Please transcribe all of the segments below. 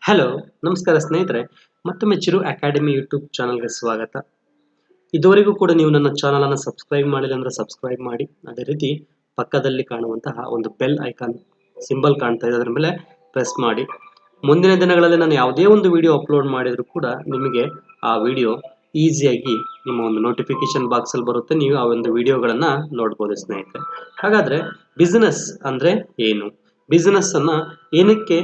Hello, ನಮಸ್ಕಾರ ಸ್ನೇಹಿತರೆ. ಮತ್ತೊಮ್ಮೆ ಚಿರು ಅಕಾಡೆಮಿ ಯೂಟ್ಯೂಬ್ ಚಾನಲ್ಗೆ ಸ್ವಾಗತ. ಇದುವರೆಗೂ ಕೂಡ ನೀವು ನನ್ನ ಚಾನಲನ್ನು ಸಬ್ಸ್ಕ್ರೈಬ್ ಮಾಡಿಲ್ಲ ಅಂದರೆ ಸಬ್ಸ್ಕ್ರೈಬ್ ಮಾಡಿ. ಅದೇ ರೀತಿ ಪಕ್ಕದಲ್ಲಿ ಕಾಣುವಂತಹ ಒಂದು ಬೆಲ್ ಐಕಾನ್ ಸಿಂಬಲ್ ಕಾಣ್ತಾ ಇದೆ, ಅದರ ಮೇಲೆ ಪ್ರೆಸ್ ಮಾಡಿ. ಮುಂದಿನ ದಿನಗಳಲ್ಲಿ ನಾನು ಯಾವುದೇ ಒಂದು ವಿಡಿಯೋ ಅಪ್ಲೋಡ್ ಮಾಡಿದರೂ ಕೂಡ ನಿಮಗೆ ಆ ವಿಡಿಯೋ ಈಸಿಯಾಗಿ ನಿಮ್ಮ ಒಂದು ನೋಟಿಫಿಕೇಶನ್ ಬಾಕ್ಸಲ್ಲಿ ಬರುತ್ತೆ. ನೀವು ಆ ಒಂದು ವಿಡಿಯೋಗಳನ್ನು ನೋಡ್ಬೋದು ಸ್ನೇಹಿತರೆ. ಹಾಗಾದರೆ ಬಿಸ್ನೆಸ್ ಅಂದರೆ ಏನು, ಬಿಸ್ನೆಸ್ಸನ್ನು ಏನಕ್ಕೆ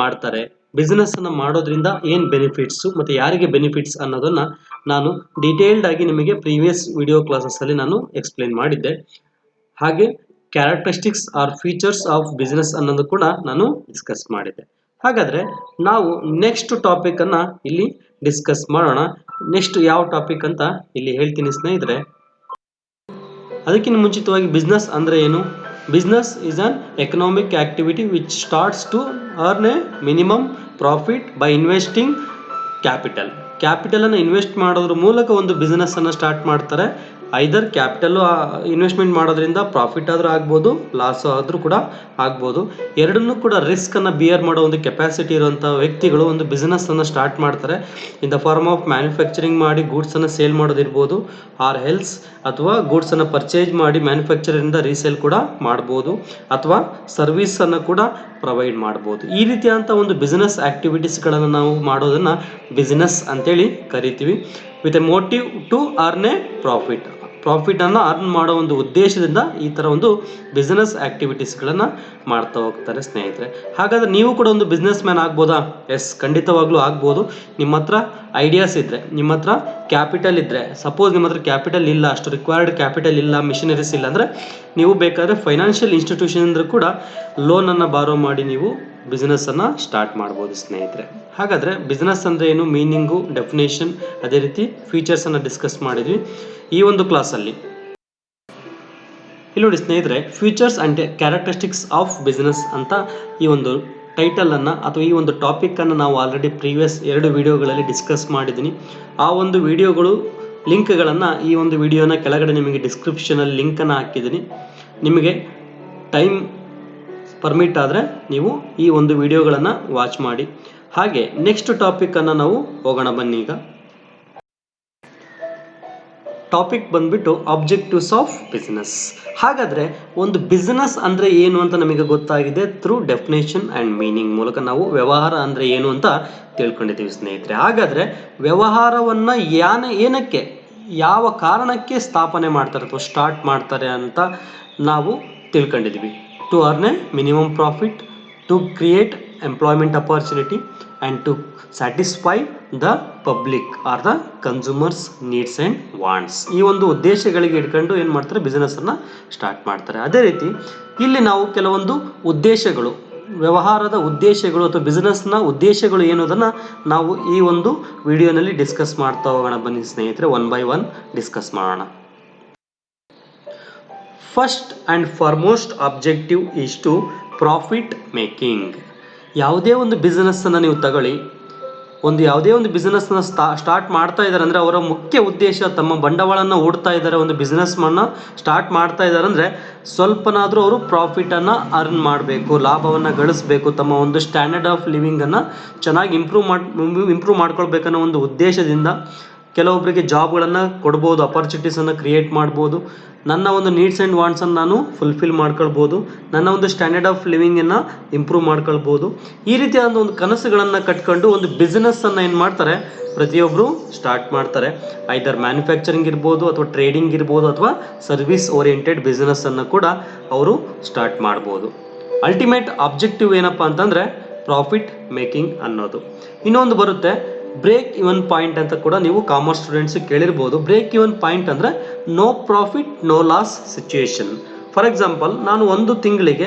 ಮಾಡ್ತಾರೆ, ಬಿಸ್ನೆಸ್ ಅನ್ನು ಮಾಡೋದ್ರಿಂದ ಏನು ಬೆನಿಫಿಟ್ಸು ಮತ್ತು ಯಾರಿಗೆ ಬೆನಿಫಿಟ್ಸ್ ಅನ್ನೋದನ್ನು ನಾನು ಡೀಟೇಲ್ಡ್ ಆಗಿ ನಿಮಗೆ ಪ್ರೀವಿಯಸ್ ವಿಡಿಯೋ ಕ್ಲಾಸಸ್ಸಲ್ಲಿ ನಾನು ಎಕ್ಸ್ಪ್ಲೇನ್ ಮಾಡಿದ್ದೆ. ಹಾಗೆ characteristics or features of business ಅನ್ನೋದು ಕೂಡ ನಾನು ಡಿಸ್ಕಸ್ ಮಾಡಿದ್ದೆ. ಹಾಗಾದರೆ ನಾವು ನೆಕ್ಸ್ಟ್ ಟಾಪಿಕನ್ನು ಇಲ್ಲಿ ಡಿಸ್ಕಸ್ ಮಾಡೋಣ. ನೆಕ್ಸ್ಟ್ ಯಾವ ಟಾಪಿಕ್ ಅಂತ ಇಲ್ಲಿ ಹೇಳ್ತೀನಿ ಸ್ನೇಹಿತರೆ. ಅದಕ್ಕಿಂತ ಮುಂಚಿತವಾಗಿ ಬಿಸ್ನೆಸ್ ಅಂದರೆ ಏನು? Business is an economic activity which starts to earn a minimum profit by investing capital. ಕ್ಯಾಪಿಟಲನ್ನು ಇನ್ವೆಸ್ಟ್ ಮಾಡೋದ್ರ ಮೂಲಕ ಒಂದು ಬಿಸ್ನೆಸ್ಸನ್ನು ಸ್ಟಾರ್ಟ್ ಮಾಡ್ತಾರೆ. ಐದರ್ ಕ್ಯಾಪಿಟಲ್ಲು ಇನ್ವೆಸ್ಟ್ಮೆಂಟ್ ಮಾಡೋದ್ರಿಂದ ಪ್ರಾಫಿಟ್ ಆದರೂ ಆಗ್ಬೋದು, ಲಾಸ್ ಆದರೂ ಕೂಡ ಆಗ್ಬೋದು. ಎರಡನ್ನೂ ಕೂಡ ರಿಸ್ಕನ್ನು ಬಿಯರ್ ಮಾಡೋ ಒಂದು ಕೆಪಾಸಿಟಿ ಇರುವಂಥ ವ್ಯಕ್ತಿಗಳು ಒಂದು ಬಿಸ್ನೆಸ್ಸನ್ನು ಸ್ಟಾರ್ಟ್ ಮಾಡ್ತಾರೆ. In the form of manufacturing ಮಾಡಿ ಗೂಡ್ಸನ್ನು ಸೇಲ್ ಮಾಡೋದಿರ್ಬೋದು, ಆರ್ ಹೆಲ್ಸ್ ಅಥವಾ ಗೂಡ್ಸನ್ನು ಪರ್ಚೇಸ್ ಮಾಡಿ ಮ್ಯಾನುಫ್ಯಾಕ್ಚರಿಂದ ರೀಸೇಲ್ ಕೂಡ ಮಾಡ್ಬೋದು, ಅಥವಾ ಸರ್ವಿಸನ್ನು ಕೂಡ ಪ್ರೊವೈಡ್ ಮಾಡ್ಬೋದು. ಈ ರೀತಿಯಾದಂಥ ಒಂದು ಬಿಸ್ನೆಸ್ ಆ್ಯಕ್ಟಿವಿಟೀಸ್ಗಳನ್ನು ನಾವು ಮಾಡೋದನ್ನು ಬಿಸ್ನೆಸ್ ಅಂತೇಳಿ ಕರಿತೀವಿ. With a motive to earn a ಪ್ರಾಫಿಟನ್ನು ಅರ್ನ್ ಮಾಡೋ ಒಂದು ಉದ್ದೇಶದಿಂದ ಈ ಥರ ಒಂದು ಬಿಸ್ನೆಸ್ ಆ್ಯಕ್ಟಿವಿಟೀಸ್ಗಳನ್ನು ಮಾಡ್ತಾ ಹೋಗ್ತಾರೆ ಸ್ನೇಹಿತರೆ. ಹಾಗಾದರೆ ನೀವು ಕೂಡ ಒಂದು ಬಿಸ್ನೆಸ್ ಮ್ಯಾನ್ ಆಗ್ಬೋದಾ? ಎಸ್, ಖಂಡಿತವಾಗ್ಲೂ ಆಗ್ಬೋದು. ನಿಮ್ಮ ಹತ್ರ ಐಡಿಯಾಸ್ ಇದ್ದರೆ, ನಿಮ್ಮ ಹತ್ರ ಕ್ಯಾಪಿಟಲ್ ಇದ್ದರೆ. ಸಪೋಸ್ ನಿಮ್ಮ ಹತ್ರ ಕ್ಯಾಪಿಟಲ್ ಇಲ್ಲ, ಅಷ್ಟು ರಿಕ್ವೈರ್ಡ್ ಕ್ಯಾಪಿಟಲ್ ಇಲ್ಲ, ಮಿಷನರೀಸ್ ಇಲ್ಲ ಅಂದರೆ ನೀವು ಬೇಕಾದರೆ ಫೈನಾನ್ಷಿಯಲ್ ಇನ್ಸ್ಟಿಟ್ಯೂಷನಿಂದ ಕೂಡ ಲೋನನ್ನು ಬಾರೋ ಮಾಡಿ ನೀವು ಬಿಸ್ನೆಸ್ಸನ್ನು ಸ್ಟಾರ್ಟ್ ಮಾಡ್ಬೋದು ಸ್ನೇಹಿತರೆ. ಹಾಗಾದರೆ ಬಿಸ್ನೆಸ್ ಅಂದರೆ ಏನು, ಮೀನಿಂಗು, ಡೆಫಿನೇಷನ್, ಅದೇ ರೀತಿ ಫೀಚರ್ಸನ್ನು ಡಿಸ್ಕಸ್ ಮಾಡಿದ್ವಿ ಈ ಒಂದು ಕ್ಲಾಸಲ್ಲಿ. ಇಲ್ಲಿ ನೋಡಿ ಸ್ನೇಹಿತರೆ, features and characteristics of business ಅಂತ ಈ ಒಂದು ಟೈಟಲನ್ನು ಅಥವಾ ಈ ಒಂದು ಟಾಪಿಕನ್ನು ನಾವು ಆಲ್ರೆಡಿ ಪ್ರೀವಿಯಸ್ 2 ವಿಡಿಯೋಗಳಲ್ಲಿ ಡಿಸ್ಕಸ್ ಮಾಡಿದ್ದೀನಿ. ಆ ಒಂದು ವಿಡಿಯೋಗಳು ಲಿಂಕ್ಗಳನ್ನು ಈ ಒಂದು ವಿಡಿಯೋನ ಕೆಳಗಡೆ ನಿಮಗೆ ಡಿಸ್ಕ್ರಿಪ್ಷನಲ್ಲಿ ಲಿಂಕನ್ನು ಹಾಕಿದ್ದೀನಿ. ನಿಮಗೆ ಟೈಮ್ ಪರ್ಮಿಟ್ ಆದರೆ ನೀವು ಈ ಒಂದು ವಿಡಿಯೋಗಳನ್ನು ವಾಚ್ ಮಾಡಿ. ಹಾಗೆ ನೆಕ್ಸ್ಟ್ ಟಾಪಿಕನ್ನು ನಾವು ಹೋಗೋಣ ಬನ್ನಿ. ಈಗ ಟಾಪಿಕ್ ಬಂದ್ಬಿಟ್ಟು ಆಬ್ಜೆಕ್ಟಿವ್ಸ್ ಆಫ್ ಬಿಸ್ನೆಸ್. ಹಾಗಾದರೆ ಒಂದು ಬಿಸ್ನೆಸ್ ಅಂದರೆ ಏನು ಅಂತ ನಮಗೆ ಗೊತ್ತಾಗಿದೆ ಥ್ರೂ ಡೆಫಿನೇಷನ್ ಆ್ಯಂಡ್ ಮೀನಿಂಗ್ ಮೂಲಕ. ನಾವು ವ್ಯವಹಾರ ಅಂದರೆ ಏನು ಅಂತ ತಿಳ್ಕೊಂಡಿದ್ದೀವಿ ಸ್ನೇಹಿತರೆ. ಹಾಗಾದರೆ ವ್ಯವಹಾರವನ್ನು ಏನಕ್ಕೆ, ಯಾವ ಕಾರಣಕ್ಕೆ ಸ್ಥಾಪನೆ ಮಾಡ್ತಾರೆ ಅಥವಾ ಸ್ಟಾರ್ಟ್ ಮಾಡ್ತಾರೆ ಅಂತ ನಾವು ತಿಳ್ಕೊಂಡಿದ್ದೀವಿ. To earn a minimum profit, to create employment opportunity and to satisfy the public or the consumers needs and wants. ಈ ಒಂದು ಉದ್ದೇಶಗಳಿಗೆ ಇಟ್ಕೊಂಡು ಏನು ಮಾಡ್ತಾರೆ, ಬಿಸ್ನೆಸ್ಸನ್ನು ಸ್ಟಾರ್ಟ್ ಮಾಡ್ತಾರೆ. ಅದೇ ರೀತಿ ಇಲ್ಲಿ ನಾವು ಕೆಲವೊಂದು ಉದ್ದೇಶಗಳು, ವ್ಯವಹಾರದ ಉದ್ದೇಶಗಳು ಅಥವಾ ಬಿಸ್ನೆಸ್ನ ಉದ್ದೇಶಗಳು ಏನೋದನ್ನು ನಾವು ಈ ಒಂದು ವಿಡಿಯೋನಲ್ಲಿ ಡಿಸ್ಕಸ್ ಮಾಡ್ತಾ ಹೋಗೋಣ ಬನ್ನಿ ಸ್ನೇಹಿತರೆ. ಒನ್ ಬೈ ಒನ್ ಡಿಸ್ಕಸ್ ಮಾಡೋಣ. First and foremost objective is to profit making. ಯಾವುದೇ ಒಂದು ಬಿಸ್ನೆಸ್ಸನ್ನು ನೀವು ತಗೊಳ್ಳಿ, ಯಾವುದೇ ಒಂದು ಬಿಸ್ನೆಸ್ನ ಸ್ಟಾರ್ಟ್ ಮಾಡ್ತಾ ಇದ್ದಾರೆ ಅಂದರೆ ಅವರ ಮುಖ್ಯ ಉದ್ದೇಶ, ತಮ್ಮ ಬಂಡವಾಳವನ್ನು ಹೂಡ್ತಾ ಇದ್ದಾರೆ, ಒಂದು ಬಿಸ್ನೆಸ್ಮನ್ನ ಸ್ಟಾರ್ಟ್ ಮಾಡ್ತಾ ಇದ್ದಾರೆ ಅಂದರೆ ಸ್ವಲ್ಪನಾದರೂ ಅವರು ಪ್ರಾಫಿಟನ್ನು ಅರ್ನ್ ಮಾಡಬೇಕು, ಲಾಭವನ್ನು ಗಳಿಸಬೇಕು, ತಮ್ಮ ಒಂದು ಸ್ಟ್ಯಾಂಡರ್ಡ್ ಆಫ್ ಲಿವಿಂಗನ್ನು ಚೆನ್ನಾಗಿ ಇಂಪ್ರೂವ್ ಮಾಡ್ಕೊಳ್ಬೇಕನ್ನೋ ಒಂದು ಉದ್ದೇಶದಿಂದ ಕೆಲವೊಬ್ಬರಿಗೆ ಜಾಬ್ಗಳನ್ನು ಕೊಡ್ಬೋದು, ಅಪಾರ್ಚುನಿಟೀಸನ್ನು ಕ್ರಿಯೇಟ್ ಮಾಡ್ಬೋದು, ನನ್ನ ಒಂದು ನೀಡ್ಸ್ ಆ್ಯಂಡ್ ವಾಂಟ್ಸನ್ನು ನಾನು ಫುಲ್ಫಿಲ್ ಮಾಡ್ಕೊಳ್ಬೋದು, ನನ್ನ ಒಂದು ಸ್ಟ್ಯಾಂಡರ್ಡ್ ಆಫ್ ಲಿವಿಂಗನ್ನು ಇಂಪ್ರೂವ್ ಮಾಡ್ಕೊಳ್ಬೋದು. ಈ ರೀತಿಯಾದ ಒಂದು ಕನಸುಗಳನ್ನು ಕಟ್ಕೊಂಡು ಒಂದು ಬಿಸ್ನೆಸ್ಸನ್ನು ಏನು ಮಾಡ್ತಾರೆ, ಪ್ರತಿಯೊಬ್ಬರು ಸ್ಟಾರ್ಟ್ ಮಾಡ್ತಾರೆ. ಐದರ್ ಮ್ಯಾನುಫ್ಯಾಕ್ಚರಿಂಗ್ ಇರ್ಬೋದು, ಅಥವಾ ಟ್ರೇಡಿಂಗ್ ಇರ್ಬೋದು, ಅಥವಾ ಸರ್ವಿಸ್ ಓರಿಯೆಂಟೆಡ್ ಬಿಸ್ನೆಸ್ಸನ್ನು ಕೂಡ ಅವರು ಸ್ಟಾರ್ಟ್ ಮಾಡ್ಬೋದು. ಅಲ್ಟಿಮೇಟ್ ಆಬ್ಜೆಕ್ಟಿವ್ ಏನಪ್ಪ ಅಂತಂದರೆ ಪ್ರಾಫಿಟ್ ಮೇಕಿಂಗ್ ಅನ್ನೋದು. ಇನ್ನೊಂದು ಬರುತ್ತೆ ಬ್ರೇಕ್ ಇವನ್ ಪಾಯಿಂಟ್ ಅಂತ ಕೂಡ ನೀವು ಕಾಮರ್ಸ್ ಸ್ಟೂಡೆಂಟ್ಸ್ ಕೇಳಿರ್ಬೋದು. ಬ್ರೇಕ್ ಇವನ್ ಪಾಯಿಂಟ್ ಅಂದರೆ no profit no loss situation. For example, ನಾನು ಒಂದು ತಿಂಗಳಿಗೆ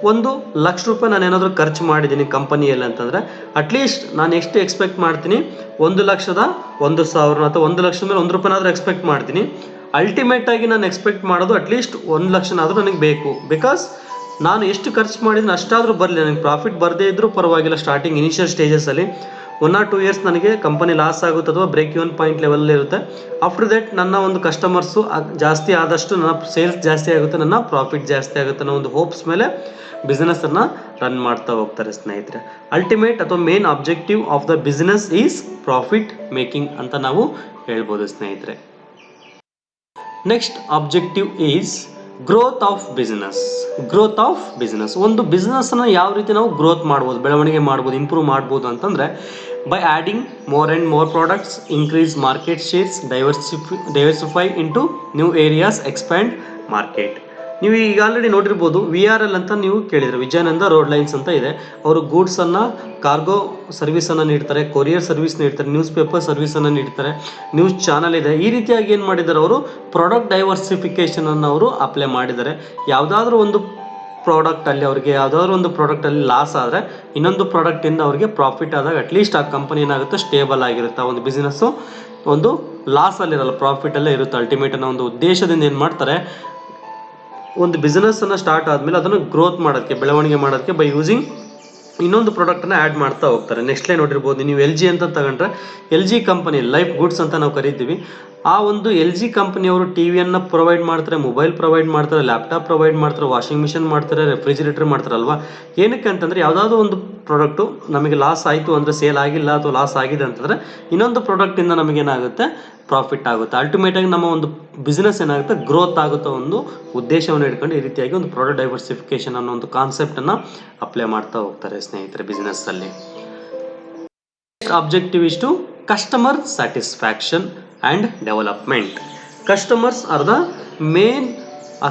1,00,000 ರೂಪಾಯಿ ನಾನು ಏನಾದರೂ ಖರ್ಚು ಮಾಡಿದ್ದೀನಿ ಕಂಪನಿಯಲ್ಲಿ ಅಂತಂದರೆ ಅಟ್ಲೀಸ್ಟ್ ನಾನು ಎಷ್ಟು ಎಕ್ಸ್ಪೆಕ್ಟ್ ಮಾಡ್ತೀನಿ, 1,01,000 ಅಥವಾ 1,00,000 ಮೇಲೆ 1 ರೂಪಾಯಿನಾದರೂ ಎಕ್ಸ್ಪೆಕ್ಟ್ ಮಾಡ್ತೀನಿ. ಅಲ್ಟಿಮೇಟಾಗಿ ನಾನು ಎಕ್ಸ್ಪೆಕ್ಟ್ ಮಾಡೋದು ಅಟ್ಲೀಸ್ಟ್ 1,00,000 ನನಗೆ ಬೇಕು. ಬಿಕಾಸ್ ನಾನು ಎಷ್ಟು ಖರ್ಚು ಮಾಡಿದ್ದೀನಿ ಅಷ್ಟಾದರೂ ಬರಲಿ, ನನಗೆ ಪ್ರಾಫಿಟ್ ಬರದೇ ಇದ್ದರೂ ಪರವಾಗಿಲ್ಲ. ಸ್ಟಾರ್ಟಿಂಗ್ ಇನಿಷಿಯಲ್ ಸ್ಟೇಜಸಲ್ಲಿ 1 or 2 years ನನಗೆ ಕಂಪನಿ ಲಾಸ್ ಆಗುತ್ತೆ ಅಥವಾ ಬ್ರೇಕ್ ಇವನ್ ಪಾಯಿಂಟ್ ಲೆವೆಲ್ ಇರುತ್ತೆ. ಆಫ್ಟರ್ ದಟ್ ನನ್ನ ಒಂದು ಕಸ್ಟಮರ್ಸು ಜಾಸ್ತಿ ಆದಷ್ಟು ನನ್ನ ಸೇಲ್ಸ್ ಜಾಸ್ತಿ ಆಗುತ್ತೆ, ನನ್ನ ಪ್ರಾಫಿಟ್ ಜಾಸ್ತಿ ಆಗುತ್ತೆ ಅನ್ನೋ ಒಂದು ಹೋಪ್ಸ್ ಮೇಲೆ ಬಿಸ್ನೆಸ್ಸನ್ನು ರನ್ ಮಾಡ್ತಾ ಹೋಗ್ತಾರೆ ಸ್ನೇಹಿತರೆ. ಅಲ್ಟಿಮೇಟ್ ಅಥವಾ main objective of the business is profit making ಅಂತ ನಾವು ಹೇಳ್ಬೋದು ಸ್ನೇಹಿತರೆ. Next objective is growth of business. Growth of business, ಒಂದು ಬಿಸ್ನೆಸ್ಸನ್ನು ಯಾವ ರೀತಿ ನಾವು ಗ್ರೋತ್ ಮಾಡ್ಬೋದು, ಬೆಳವಣಿಗೆ ಮಾಡ್ಬೋದು, ಇಂಪ್ರೂವ್ ಮಾಡ್ಬೋದು ಅಂತಂದರೆ by adding more and more products, increase market shares, diversify into new areas, expand market. ನೀವು ಈಗ ಆಲ್ರೆಡಿ ನೋಡಿರ್ಬೋದು, VRL ಅಂತ ನೀವು ಕೇಳಿದ್ರೆ, ವಿಜಯಾನಂದ ರೋಡ್ ಲೈನ್ಸ್ ಅಂತ ಇದೆ. ಅವರು ಗೂಡ್ಸನ್ನು, ಕಾರ್ಗೋ ಸರ್ವಿಸನ್ನು ನೀಡ್ತಾರೆ, ಕೊರಿಯರ್ ಸರ್ವಿಸ್ ನೀಡ್ತಾರೆ, ನ್ಯೂಸ್ ಪೇಪರ್ ಸರ್ವಿಸನ್ನು ನೀಡ್ತಾರೆ, ನ್ಯೂಸ್ ಚಾನಲ್ ಇದೆ. ಈ ರೀತಿಯಾಗಿ ಏನು ಮಾಡಿದ್ದಾರೆ ಅವರು, ಪ್ರಾಡಕ್ಟ್ ಡೈವರ್ಸಿಫಿಕೇಷನನ್ನು ಅವರು ಅಪ್ಲೈ ಮಾಡಿದ್ದಾರೆ. ಯಾವುದಾದ್ರೂ ಒಂದು ಪ್ರಾಡಕ್ಟಲ್ಲಿ ಅವ್ರಿಗೆ ಯಾವುದಾದ್ರೂ ಒಂದು ಪ್ರಾಡಕ್ಟಲ್ಲಿ ಲಾಸ್ ಆದರೆ ಇನ್ನೊಂದು ಪ್ರಾಡಕ್ಟಿಂದ ಅವ್ರಿಗೆ ಪ್ರಾಫಿಟ್ ಆದಾಗ ಅಟ್ಲೀಸ್ಟ್ ಆ ಕಂಪನಿ ಏನಾಗುತ್ತೆ, ಸ್ಟೇಬಲ್ ಆಗಿರುತ್ತೆ. ಆ ಒಂದು ಬಿಸ್ನೆಸ್ಸು ಒಂದು ಲಾಸಲ್ಲಿರಲ್ಲ, ಪ್ರಾಫಿಟಲ್ಲೇ ಇರುತ್ತೆ. ಅಲ್ಟಿಮೇಟ್ ಅನ್ನೋ ಒಂದು ಉದ್ದೇಶದಿಂದ ಏನು ಮಾಡ್ತಾರೆ, ಒಂದು ಬಿಸ್ನೆಸ್ಸನ್ನು ಸ್ಟಾರ್ಟ್ ಆದಮೇಲೆ ಅದನ್ನು ಗ್ರೋತ್ ಮಾಡೋದಕ್ಕೆ, ಬೆಳವಣಿಗೆ ಮಾಡೋದಕ್ಕೆ ಬೈ ಯೂಸಿಂಗ್ ಇನ್ನೊಂದು ಪ್ರಾಡಕ್ಟನ್ನು ಆ್ಯಡ್ ಮಾಡ್ತಾ ಹೋಗ್ತಾರೆ. ನೆಕ್ಸ್ಟ್ ಲೈನ್ ನೋಡಿರ್ಬೋದು ನೀವು, LG ಅಂತ ತಗೊಂಡ್ರೆ LG ಕಂಪನಿ ಲೈಫ್ ಗುಡ್ಸ್ ಅಂತ ನಾವು ಕರಿತೀವಿ. ಆ ಒಂದು LG ಕಂಪನಿಯವರು ಟಿವಿಯನ್ನು ಪ್ರೊವೈಡ್ ಮಾಡ್ತಾರೆ, ಮೊಬೈಲ್ ಪ್ರೊವೈಡ್ ಮಾಡ್ತಾರೆ, ಲ್ಯಾಪ್ಟಾಪ್ ಪ್ರೊವೈಡ್ ಮಾಡ್ತಾರೆ, ವಾಷಿಂಗ್ ಮಿಷಿನ್ ಮಾಡ್ತಾರೆ, ರೆಫ್ರಿಜಿರೇಟರ್ ಮಾಡ್ತಾರಲ್ವಾ. ಏನಕ್ಕೆ ಅಂತಂದರೆ ಯಾವುದಾದ್ರೂ ಒಂದು ಪ್ರಾಡಕ್ಟು ನಮಗೆ ಲಾಸ್ ಆಯಿತು ಅಂದರೆ, ಸೇಲ್ ಆಗಿಲ್ಲ ಅಥವಾ ಲಾಸ್ ಆಗಿದೆ ಅಂತಂದರೆ ಇನ್ನೊಂದು ಪ್ರಾಡಕ್ಟಿಂದ ನಮಗೇನಾಗುತ್ತೆ, ಪ್ರಾಫಿಟ್ ಆಗುತ್ತೆ. ಅಲ್ಟಿಮೇಟಾಗಿ ನಮ್ಮ ಒಂದು ಬಿಸ್ನೆಸ್ ಏನಾಗುತ್ತೆ, ಗ್ರೋತ್ ಆಗುತ್ತೋ ಒಂದು ಉದ್ದೇಶವನ್ನು ಇಟ್ಕೊಂಡು ಈ ರೀತಿಯಾಗಿ ಒಂದು ಪ್ರಾಡಕ್ಟ್ ಡೈವರ್ಸಿಫಿಕೇಷನ್ ಅನ್ನೋ ಒಂದು ಕಾನ್ಸೆಪ್ಟನ್ನು ಅಪ್ಲೈ ಮಾಡ್ತಾ ಹೋಗ್ತಾರೆ ಸ್ನೇಹಿತರೆ ಬಿಸ್ನೆಸ್ಸಲ್ಲಿ. Objective is to customer satisfaction and development. Customers are the main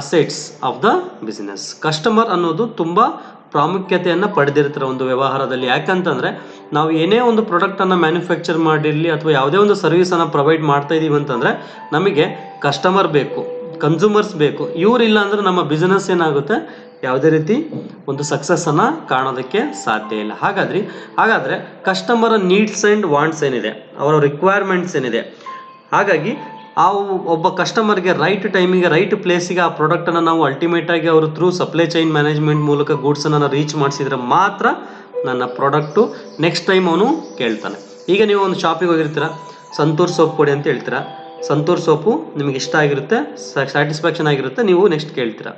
assets of the business. Customer ಅನ್ನೋದು ತುಂಬ ಪ್ರಾಮುಖ್ಯತೆಯನ್ನು ಪಡೆದಿರ್ತಾರೆ ಒಂದು ವ್ಯವಹಾರದಲ್ಲಿ. ಯಾಕಂತಂದರೆ ನಾವು ಏನೇ ಒಂದು ಪ್ರಾಡಕ್ಟನ್ನು ಮ್ಯಾನುಫ್ಯಾಕ್ಚರ್ ಮಾಡಿರಲಿ ಅಥವಾ ಯಾವುದೇ ಒಂದು ಸರ್ವಿಸನ್ನು ಪ್ರೊವೈಡ್ ಮಾಡ್ತಾ ಇದ್ದೀವಿ ಅಂತಂದರೆ ನಮಗೆ ಕಸ್ಟಮರ್ ಬೇಕು, ಕನ್ಸ್ಯೂಮರ್ಸ್ ಬೇಕು. ಇವರಿಲ್ಲ ಅಂದರೆ ನಮ್ಮ ಬಿಸ್ನೆಸ್ ಏನಾಗುತ್ತೆ, ಯಾವುದೇ ರೀತಿ ಒಂದು ಸಕ್ಸಸ್ಸನ್ನು ಕಾಣೋದಕ್ಕೆ ಸಾಧ್ಯ ಇಲ್ಲ. ಹಾಗಾದರೆ ಕಸ್ಟಮರ ನೀಡ್ಸ್ ಆ್ಯಂಡ್ ವಾಂಟ್ಸ್ ಏನಿದೆ, ಅವರ ರಿಕ್ವೈರ್ಮೆಂಟ್ಸ್ ಏನಿದೆ, ಹಾಗಾಗಿ ಆ ಒಬ್ಬ ಕಸ್ಟಮರ್ಗೆ ರೈಟ್ ಟೈಮಿಗೆ ರೈಟ್ ಪ್ಲೇಸಿಗೆ ಆ ಪ್ರಾಡಕ್ಟನ್ನು ನಾವು ಅಲ್ಟಿಮೇಟಾಗಿ ಅವರು ಥ್ರೂ ಸಪ್ಲೈ ಚೈನ್ ಮ್ಯಾನೇಜ್ಮೆಂಟ್ ಮೂಲಕ ಗೂಡ್ಸನ್ನು ರೀಚ್ ಮಾಡಿಸಿದ್ರೆ ಮಾತ್ರ ನನ್ನ ಪ್ರಾಡಕ್ಟು ನೆಕ್ಸ್ಟ್ ಟೈಮ್ ಅವನು ಕೇಳ್ತಾನೆ. ಈಗ ನೀವು ಒಂದು ಶಾಪಿಗೆ ಹೋಗಿರ್ತೀರ, ಸಂತೂರ್ ಸೋಪ್ ಕೊಡಿ ಅಂತ ಹೇಳ್ತೀರಾ. ಸಂತೂರ್ ಸೋಪು ನಿಮಗೆ ಇಷ್ಟ ಆಗಿರುತ್ತೆ, ಸ್ಯಾಟಿಸ್ಫ್ಯಾಕ್ಷನ್ ಆಗಿರುತ್ತೆ, ನೀವು ನೆಕ್ಸ್ಟ್ ಕೇಳ್ತೀರಾ.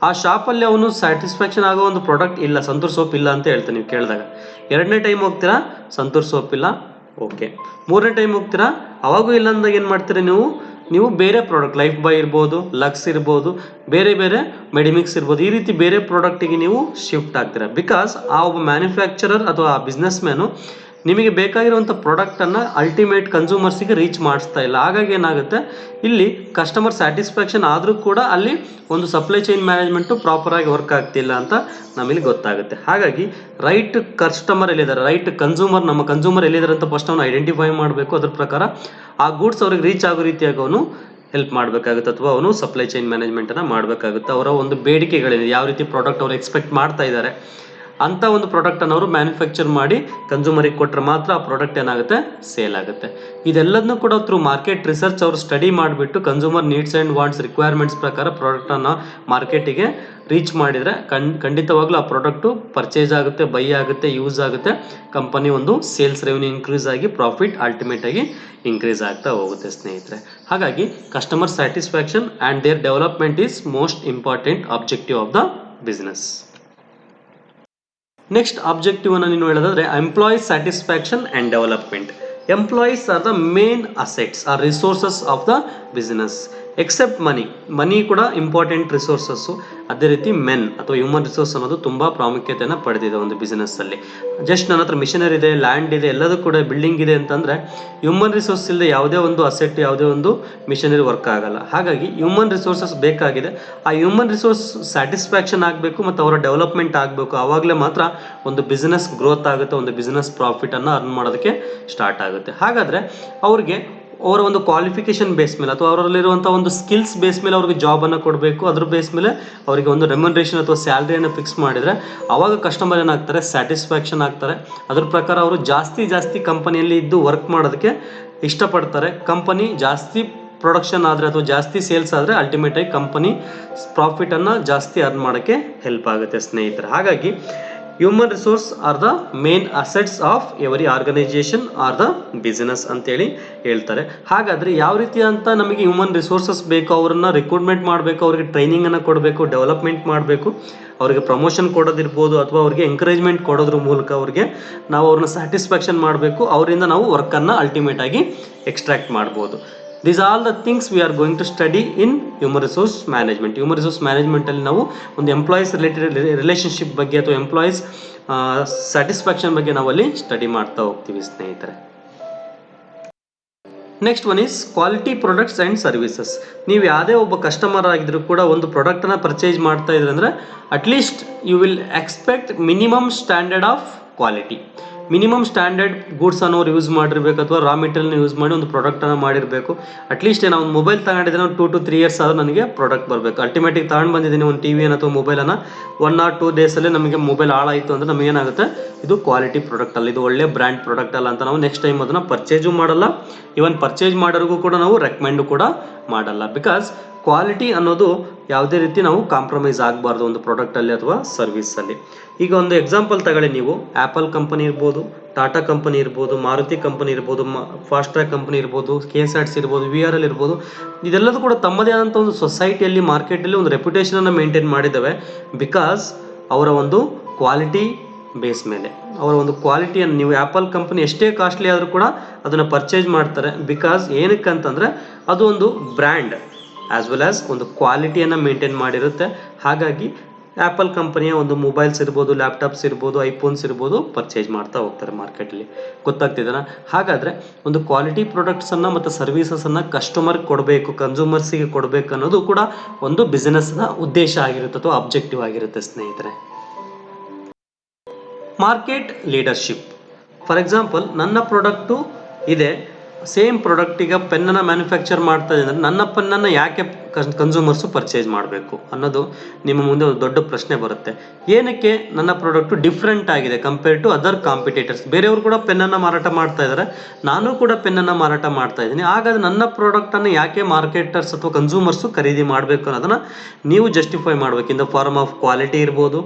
ಆ ಶಾಪಲ್ಲಿ ಅವನು ಸ್ಯಾಟಿಸ್ಫ್ಯಾಕ್ಷನ್ ಆಗೋ ಒಂದು ಪ್ರಾಡಕ್ಟ್ ಇಲ್ಲ, ಸಂತೂರ್ ಸೋಪ್ ಇಲ್ಲ ಅಂತ ಹೇಳ್ತಾನೆ ನೀವು ಕೇಳಿದಾಗ. ಎರಡನೇ ಟೈಮ್ ಹೋಗ್ತೀರಾ, ಸಂತೂರ್ ಸೋಪ್ ಇಲ್ಲ, ಓಕೆ. ಮೂರನೇ ಟೈಮ್ ಹೋಗ್ತೀರಾ, ಅವಾಗೂ ಇಲ್ಲ ಅಂದಾಗ ಏನು ಮಾಡ್ತೀರಾ ನೀವು ಬೇರೆ ಪ್ರಾಡಕ್ಟ್, ಲೈಫ್ ಬಾಯ್ ಇರ್ಬೋದು, ಲಕ್ಸ್ ಇರ್ಬೋದು, ಬೇರೆ ಮೆಡಿಮಿಕ್ಸ್ ಇರ್ಬೋದು, ಈ ರೀತಿ ಬೇರೆ ಪ್ರಾಡಕ್ಟಿಗೆ ನೀವು ಶಿಫ್ಟ್ ಆಗ್ತೀರಾ. ಬಿಕಾಸ್ ಆ ಒಬ್ಬ ಮ್ಯಾನುಫ್ಯಾಕ್ಚರರ್ ಅಥವಾ ಆ ಬಿಸ್ನೆಸ್ ಮ್ಯಾನು ನಿಮಗೆ ಬೇಕಾಗಿರುವಂಥ ಪ್ರಾಡಕ್ಟನ್ನು ಅಲ್ಟಿಮೇಟ್ ಕನ್ಸ್ಯೂಮರ್ಸಿಗೆ ರೀಚ್ ಮಾಡಿಸ್ತಾ ಇಲ್ಲ. ಹಾಗಾಗಿ ಏನಾಗುತ್ತೆ, ಇಲ್ಲಿ ಕಸ್ಟಮರ್ ಸ್ಯಾಟಿಸ್ಫ್ಯಾಕ್ಷನ್ ಆದರೂ ಕೂಡ ಅಲ್ಲಿ ಒಂದು ಸಪ್ಲೈ ಚೈನ್ ಮ್ಯಾನೇಜ್ಮೆಂಟು ಪ್ರಾಪರಾಗಿ ವರ್ಕ್ ಆಗ್ತಿಲ್ಲ ಅಂತ ನಮಗೆ ಗೊತ್ತಾಗುತ್ತೆ. ಹಾಗಾಗಿ ರೈಟ್ ಕಸ್ಟಮರ್ ಎಲ್ಲಿದ್ದಾರೆ, ರೈಟ್ ಕನ್ಸ್ಯೂಮರ್, ನಮ್ಮ ಕನ್ಸ್ಯೂಮರ್ ಎಲ್ಲಿದ್ದಾರೆ ಅಂತ ಫಸ್ಟ್ ಅವನು ಐಡೆಂಟಿಫೈ ಮಾಡಬೇಕು. ಅದ್ರ ಪ್ರಕಾರ ಆ ಗೂಡ್ಸ್ ಅವ್ರಿಗೆ ರೀಚ್ ಆಗೋ ರೀತಿಯಾಗಿ ಅವನು ಹೆಲ್ಪ್ ಮಾಡಬೇಕಾಗುತ್ತೆ ಅಥವಾ ಅವನು ಸಪ್ಲೈ ಚೈನ್ ಮ್ಯಾನೇಜ್ಮೆಂಟನ್ನು ಮಾಡಬೇಕಾಗುತ್ತೆ. ಅವರ ಒಂದು ಬೇಡಿಕೆಗಳಿದೆ, ಯಾವ ರೀತಿ ಪ್ರಾಡಕ್ಟ್ ಅವರು ಎಕ್ಸ್ಪೆಕ್ಟ್ ಮಾಡ್ತಾ ಇದ್ದಾರೆ ಅಂಥ ಒಂದು ಪ್ರಾಡಕ್ಟನ್ನು ಅವರು ಮ್ಯಾನುಫ್ಯಾಕ್ಚರ್ ಮಾಡಿ ಕನ್ಸ್ಯೂಮರಿಗೆ ಕೊಟ್ಟರೆ ಮಾತ್ರ ಆ ಪ್ರಾಡಕ್ಟ್ ಏನಾಗುತ್ತೆ, ಸೇಲ್ ಆಗುತ್ತೆ. ಇದೆಲ್ಲದನ್ನೂ ಕೂಡ ಥ್ರೂ ಮಾರ್ಕೆಟ್ ರಿಸರ್ಚ್ ಅವರು ಸ್ಟಡಿ ಮಾಡಿಬಿಟ್ಟು consumer needs and wants requirements ಪ್ರಕಾರ ಪ್ರಾಡಕ್ಟನ್ನು ಮಾರ್ಕೆಟಿಗೆ ರೀಚ್ ಮಾಡಿದರೆ ಖಂಡಿತವಾಗ್ಲೂ ಆ ಪ್ರಾಡಕ್ಟು ಪರ್ಚೇಸ್ ಆಗುತ್ತೆ, ಬೈ ಆಗುತ್ತೆ, ಯೂಸ್ ಆಗುತ್ತೆ. ಕಂಪನಿ ಒಂದು ಸೇಲ್ಸ್ ರೆವೆನ್ಯೂ ಇನ್ಕ್ರೀಸ್ ಆಗಿ ಪ್ರಾಫಿಟ್ ಅಲ್ಟಿಮೇಟಾಗಿ ಇನ್ಕ್ರೀಸ್ ಆಗ್ತಾ ಹೋಗುತ್ತೆ ಸ್ನೇಹಿತರೆ. ಹಾಗಾಗಿ customer satisfaction and their development is most important objective of the business. Next objective ಅನ್ನು ನೀವು ಹೇಳೋದಾದ್ರೆ employees satisfaction and development. Employees are the main assets or resources of the business. Accept ಮನಿ ಕೂಡ important resources. ಅದೇ ರೀತಿ men ಅಥವಾ human resource ಅನ್ನೋದು ತುಂಬ ಪ್ರಾಮುಖ್ಯತೆಯನ್ನು ಪಡೆದಿದೆ ಒಂದು ಬಿಸ್ನೆಸ್ಸಲ್ಲಿ. ಜಸ್ಟ್ ನನ್ನ ಹತ್ರ ಮಿಷನರಿ ಇದೆ, ಲ್ಯಾಂಡ್ ಇದೆ, ಎಲ್ಲದೂ ಕೂಡ ಬಿಲ್ಡಿಂಗ್ ಇದೆ ಅಂತಂದರೆ ಹ್ಯೂಮನ್ ರಿಸೋರ್ಸ್ ಇಲ್ಲದೆ ಯಾವುದೇ ಒಂದು ಅಸೆಟ್, ಯಾವುದೇ ಒಂದು ಮಿಷನರಿ ವರ್ಕ್ ಆಗಲ್ಲ. ಹಾಗಾಗಿ ಹ್ಯೂಮನ್ ರಿಸೋರ್ಸಸ್ ಬೇಕಾಗಿದೆ. ಆ ಹ್ಯೂಮನ್ ರಿಸೋರ್ಸ್ ಸ್ಯಾಟಿಸ್ಫ್ಯಾಕ್ಷನ್ ಆಗಬೇಕು ಮತ್ತು ಅವರ ಡೆವಲಪ್ಮೆಂಟ್ ಆಗಬೇಕು. ಆವಾಗಲೇ ಮಾತ್ರ ಒಂದು ಬಿಸ್ನೆಸ್ ಗ್ರೋತ್ ಆಗುತ್ತೆ, ಒಂದು ಬಿಸ್ನೆಸ್ ಪ್ರಾಫಿಟನ್ನು ಅರ್ನ್ ಮಾಡೋದಕ್ಕೆ ಸ್ಟಾರ್ಟ್ ಆಗುತ್ತೆ. ಹಾಗಾದರೆ ಅವ್ರಿಗೆ ಅವರ ಒಂದು ಕ್ವಾಲಿಫಿಕೇಷನ್ ಬೇಸ್ ಮೇಲೆ ಅಥವಾ ಅವರಲ್ಲಿರುವಂಥ ಒಂದು ಸ್ಕಿಲ್ಸ್ ಬೇಸ್ ಮೇಲೆ ಅವ್ರಿಗೆ ಜಾಬನ್ನು ಕೊಡಬೇಕು. ಅದ್ರ ಬೇಸ್ ಮೇಲೆ ಅವರಿಗೆ ಒಂದು ರೆಮ್ಯುನರೇಷನ್ ಅಥವಾ ಸ್ಯಾಲ್ರಿಯನ್ನು ಫಿಕ್ಸ್ ಮಾಡಿದರೆ ಆವಾಗ ಕಸ್ಟಮರ್ ಏನಾಗ್ತಾರೆ, ಸ್ಯಾಟಿಸ್ಫ್ಯಾಕ್ಷನ್ ಆಗ್ತಾರೆ. ಅದ್ರ ಪ್ರಕಾರ ಅವರು ಜಾಸ್ತಿ ಕಂಪನಿಯಲ್ಲಿ ಇದ್ದು ವರ್ಕ್ ಮಾಡೋದಕ್ಕೆ ಇಷ್ಟಪಡ್ತಾರೆ. ಕಂಪನಿ ಜಾಸ್ತಿ ಪ್ರೊಡಕ್ಷನ್ ಆದರೆ ಅಥವಾ ಜಾಸ್ತಿ ಸೇಲ್ಸ್ ಆದರೆ ಅಲ್ಟಿಮೇಟಾಗಿ ಕಂಪನಿ ಪ್ರಾಫಿಟನ್ನು ಜಾಸ್ತಿ ಅರ್ನ್ ಮಾಡೋಕ್ಕೆ ಹೆಲ್ಪ್ ಆಗುತ್ತೆ ಸ್ನೇಹಿತರೆ. ಹಾಗಾಗಿ human resource are the main assets of every organisation or the business ಅಂತೇಳಿ ಹೇಳ್ತಾರೆ. ಹಾಗಾದರೆ ಯಾವ ರೀತಿ ಅಂತ ನಮಗೆ ಹ್ಯೂಮನ್ ರಿಸೋರ್ಸಸ್ ಬೇಕು, ಅವರನ್ನು ರಿಕ್ರೂಟ್ಮೆಂಟ್ ಮಾಡಬೇಕು, ಅವರಿಗೆ ಟ್ರೈನಿಂಗನ್ನು ಕೊಡಬೇಕು, ಡೆವಲಪ್ಮೆಂಟ್ ಮಾಡಬೇಕು, ಅವರಿಗೆ ಪ್ರಮೋಷನ್ ಕೊಡೋದಿರ್ಬೋದು ಅಥವಾ ಅವರಿಗೆ ಎಂಕರೇಜ್ಮೆಂಟ್ ಕೊಡೋದ್ರ ಮೂಲಕ ಅವ್ರಿಗೆ ನಾವು ಅವ್ರನ್ನ ಸ್ಯಾಟಿಸ್ಫ್ಯಾಕ್ಷನ್ ಮಾಡಬೇಕು, ಅವರಿಂದ ನಾವು ವರ್ಕನ್ನು ಅಲ್ಟಿಮೇಟ್ ಆಗಿ ಎಕ್ಸ್ಟ್ರಾಕ್ಟ್ ಮಾಡ್ಬೋದು. These are all the things we are going to study in human resource management. Human resource management ಅಲ್ಲಿ ನಾವು ಒಂದು ಎಂಪ್ಲಾಯೀಸ್ ರಿಲೇಟೆಡ್ ರಿಲೇಷನ್ಶಿಪ್ ಬಗ್ಗೆ ಅಥವಾ ಎಂಪ್ಲಾಯೀಸ್ ಸ್ಯಾಟಿಸ್ಫ್ಯಾಕ್ಷನ್ ಬಗ್ಗೆ ನಾವಲ್ಲಿ ಸ್ಟಡಿ ಮಾಡ್ತಾ ಹೋಗ್ತೀವಿ ಸ್ನೇಹಿತರೆ. Next one is quality products and services. ನೀವು ಯಾವುದೇ ಒಬ್ಬ ಕಸ್ಟಮರ್ ಆಗಿದ್ರು ಕೂಡ ಒಂದು ಪ್ರಾಡಕ್ಟನ್ನು ಪರ್ಚೇಸ್ ಮಾಡ್ತಾ ಇದ್ರೆ ಅಂದರೆ at least you will expect minimum standard of quality. Minimum standard goods ಅನ್ನೋರು ಯೂಸ್ ಮಾಡಿರಬೇಕು ಅಥವಾ ರಾ ಮೆಟೀರಿಯಲ್ನ ಯೂಸ್ ಮಾಡಿ ಒಂದು ಪ್ರಾಡಕ್ಟನ್ನು ಮಾಡಿರಬೇಕು. ಅಟ್ಲೀಸ್ಟ್ ನಾನು ಒಂದು ಮೊಬೈಲ್ ತಗೊಂಡಿದ್ದೀನಿ 2 to 3 years ಆದರೂ ನನಗೆ ಪ್ರಾಡಕ್ಟ್ ಬರಬೇಕು. ಅಲ್ಟಿಮೇಟಿಗೆ ತಗೊಂಡು ಬಂದಿದ್ದೀನಿ ಒಂದು ಟಿವಿಯನ್ನು ಅಥವಾ ಮೊಬೈಲನ್ನು 1 or 2 daysಲ್ಲೇ ನಮಗೆ ಮೊಬೈಲ್ ಹಾಳಾಯಿತು ಅಂದರೆ ನಮಗೇನಾಗುತ್ತೆ, ಇದು ಕ್ವಾಲಿಟಿ ಪ್ರಾಡಕ್ಟ್ ಅಲ್ಲ, ಇದು ಒಳ್ಳೆ ಬ್ರ್ಯಾಂಡ್ ಪ್ರಾಡಕ್ಟ್ ಅಲ್ಲ ಅಂತ ನಾವು ನೆಕ್ಸ್ಟ್ ಟೈಮ್ ಅದನ್ನು ಪರ್ಚೇಸು ಮಾಡಲ್ಲ. ಈವನ್ ಪರ್ಚೇಸ್ ಮಾಡೋರಿಗೂ ಕೂಡ ನಾವು ರೆಕಮೆಂಡು ಕೂಡ ಮಾಡಲ್ಲ. ಬಿಕಾಸ್ ಕ್ವಾಲಿಟಿ ಅನ್ನೋದು ಯಾವುದೇ ರೀತಿ ನಾವು ಕಾಂಪ್ರಮೈಸ್ ಆಗಬಾರ್ದು ಒಂದು ಪ್ರಾಡಕ್ಟಲ್ಲಿ ಅಥವಾ ಸರ್ವಿಸಲ್ಲಿ. ಈಗ ಒಂದು ಎಕ್ಸಾಂಪಲ್ ತಗೊಳ್ಳಿ, ನೀವು ಆ್ಯಪಲ್ ಕಂಪನಿ ಇರ್ಬೋದು, ಟಾಟಾ ಕಂಪನಿ ಇರ್ಬೋದು, ಮಾರುತಿ ಕಂಪನಿ ಇರ್ಬೋದು, ಫಾಸ್ಟ್ ಟ್ರ್ಯಾಕ್ ಕಂಪನಿ ಇರ್ಬೋದು, KSRTC ಇರ್ಬೋದು, VRL ಇರ್ಬೋದು, ಇದೆಲ್ಲದೂ ಕೂಡ ತಮ್ಮದೇ ಆದಂಥ ಒಂದು ಸೊಸೈಟಿಯಲ್ಲಿ ಮಾರ್ಕೆಟಲ್ಲಿ ಒಂದು ರೆಪ್ಯುಟೇಷನನ್ನು ಮೇಂಟೈನ್ ಮಾಡಿದ್ದಾವೆ. ಬಿಕಾಸ್ ಅವರ ಒಂದು ಕ್ವಾಲಿಟಿ ಬೇಸ್ ಮೇಲೆ, ಅವರ ಒಂದು ಕ್ವಾಲಿಟಿಯನ್ನು ನೀವು ಆ್ಯಪಲ್ ಕಂಪನಿ ಎಷ್ಟೇ ಕಾಸ್ಟ್ಲಿ ಆದರೂ ಕೂಡ ಅದನ್ನು ಪರ್ಚೇಸ್ ಮಾಡ್ತಾರೆ. ಬಿಕಾಸ್ ಏನಕ್ಕೆ ಅಂತಂದರೆ ಅದು ಒಂದು ಬ್ರ್ಯಾಂಡ್ ಆ್ಯಸ್ ವೆಲ್ ಆ್ಯಸ್ ಒಂದು ಕ್ವಾಲಿಟಿಯನ್ನು ಮೇಂಟೈನ್ ಮಾಡಿರುತ್ತೆ. ಹಾಗಾಗಿ ಆ್ಯಪಲ್ ಕಂಪನಿಯ ಒಂದು ಮೊಬೈಲ್ಸ್ ಇರ್ಬೋದು, ಲ್ಯಾಪ್ಟಾಪ್ಸ್ ಇರ್ಬೋದು, ಐಫೋನ್ಸ್ ಇರ್ಬೋದು ಪರ್ಚೇಸ್ ಮಾಡ್ತಾ ಹೋಗ್ತಾರೆ ಮಾರ್ಕೆಟಲ್ಲಿ. ಗೊತ್ತಾಗ್ತಿದ್ದಾನ? ಹಾಗಾದರೆ ಒಂದು ಕ್ವಾಲಿಟಿ ಪ್ರಾಡಕ್ಟ್ಸನ್ನು ಮತ್ತು ಸರ್ವೀಸಸನ್ನು ಕಸ್ಟಮರ್ಗೆ ಕೊಡಬೇಕು, ಕನ್ಸ್ಯೂಮರ್ಸಿಗೆ ಕೊಡಬೇಕು ಅನ್ನೋದು ಕೂಡ ಒಂದು ಬಿಸ್ನೆಸ್ನ ಉದ್ದೇಶ ಆಗಿರುತ್ತೆ ಅಥವಾ ಅಬ್ಜೆಕ್ಟಿವ್ ಆಗಿರುತ್ತೆ ಸ್ನೇಹಿತರೆ. Market leadership. ಫಾರ್ ಎಕ್ಸಾಂಪಲ್, ನನ್ನ ಪ್ರಾಡಕ್ಟು ಇದೆ, ಸೇಮ್ ಪ್ರಾಡಕ್ಟ್ ಈಗ ಪೆನ್ನನ್ನು ಮ್ಯಾನುಫ್ಯಾಕ್ಚರ್ ಮಾಡ್ತಾ ಇದೆ ಅಂದರೆ ನನ್ನ ಪೆನ್ನನ್ನು ಯಾಕೆ ಕನ್ಸ್ಯೂಮರ್ಸು ಪರ್ಚೇಸ್ ಮಾಡಬೇಕು ಅನ್ನೋದು ನಿಮ್ಮ ಮುಂದೆ ಒಂದು ದೊಡ್ಡ ಪ್ರಶ್ನೆ ಬರುತ್ತೆ. ಏನಕ್ಕೆ ನನ್ನ ಪ್ರಾಡಕ್ಟು ಡಿಫ್ರೆಂಟ್ ಆಗಿದೆ ಕಂಪೇರ್ ಟು ಅದರ್ ಕಾಂಪಿಟೇಟರ್ಸ್? ಬೇರೆಯವರು ಕೂಡ ಪೆನ್ನನ್ನು ಮಾರಾಟ ಮಾಡ್ತಾ ಇದ್ದಾರೆ, ನಾನು ಕೂಡ ಪೆನ್ನನ್ನು ಮಾರಾಟ ಮಾಡ್ತಾ ಇದ್ದೀನಿ. ಹಾಗಾದರೆ ನನ್ನ ಪ್ರಾಡಕ್ಟನ್ನು ಯಾಕೆ ಮಾರ್ಕೆಟರ್ಸ್ ಅಥವಾ ಕನ್ಸ್ಯೂಮರ್ಸು ಖರೀದಿ ಮಾಡಬೇಕು ಅನ್ನೋದನ್ನು ನೀವು ಜಸ್ಟಿಫೈ ಮಾಡಬೇಕು. In the form of quality ಇರ್ಬೋದು,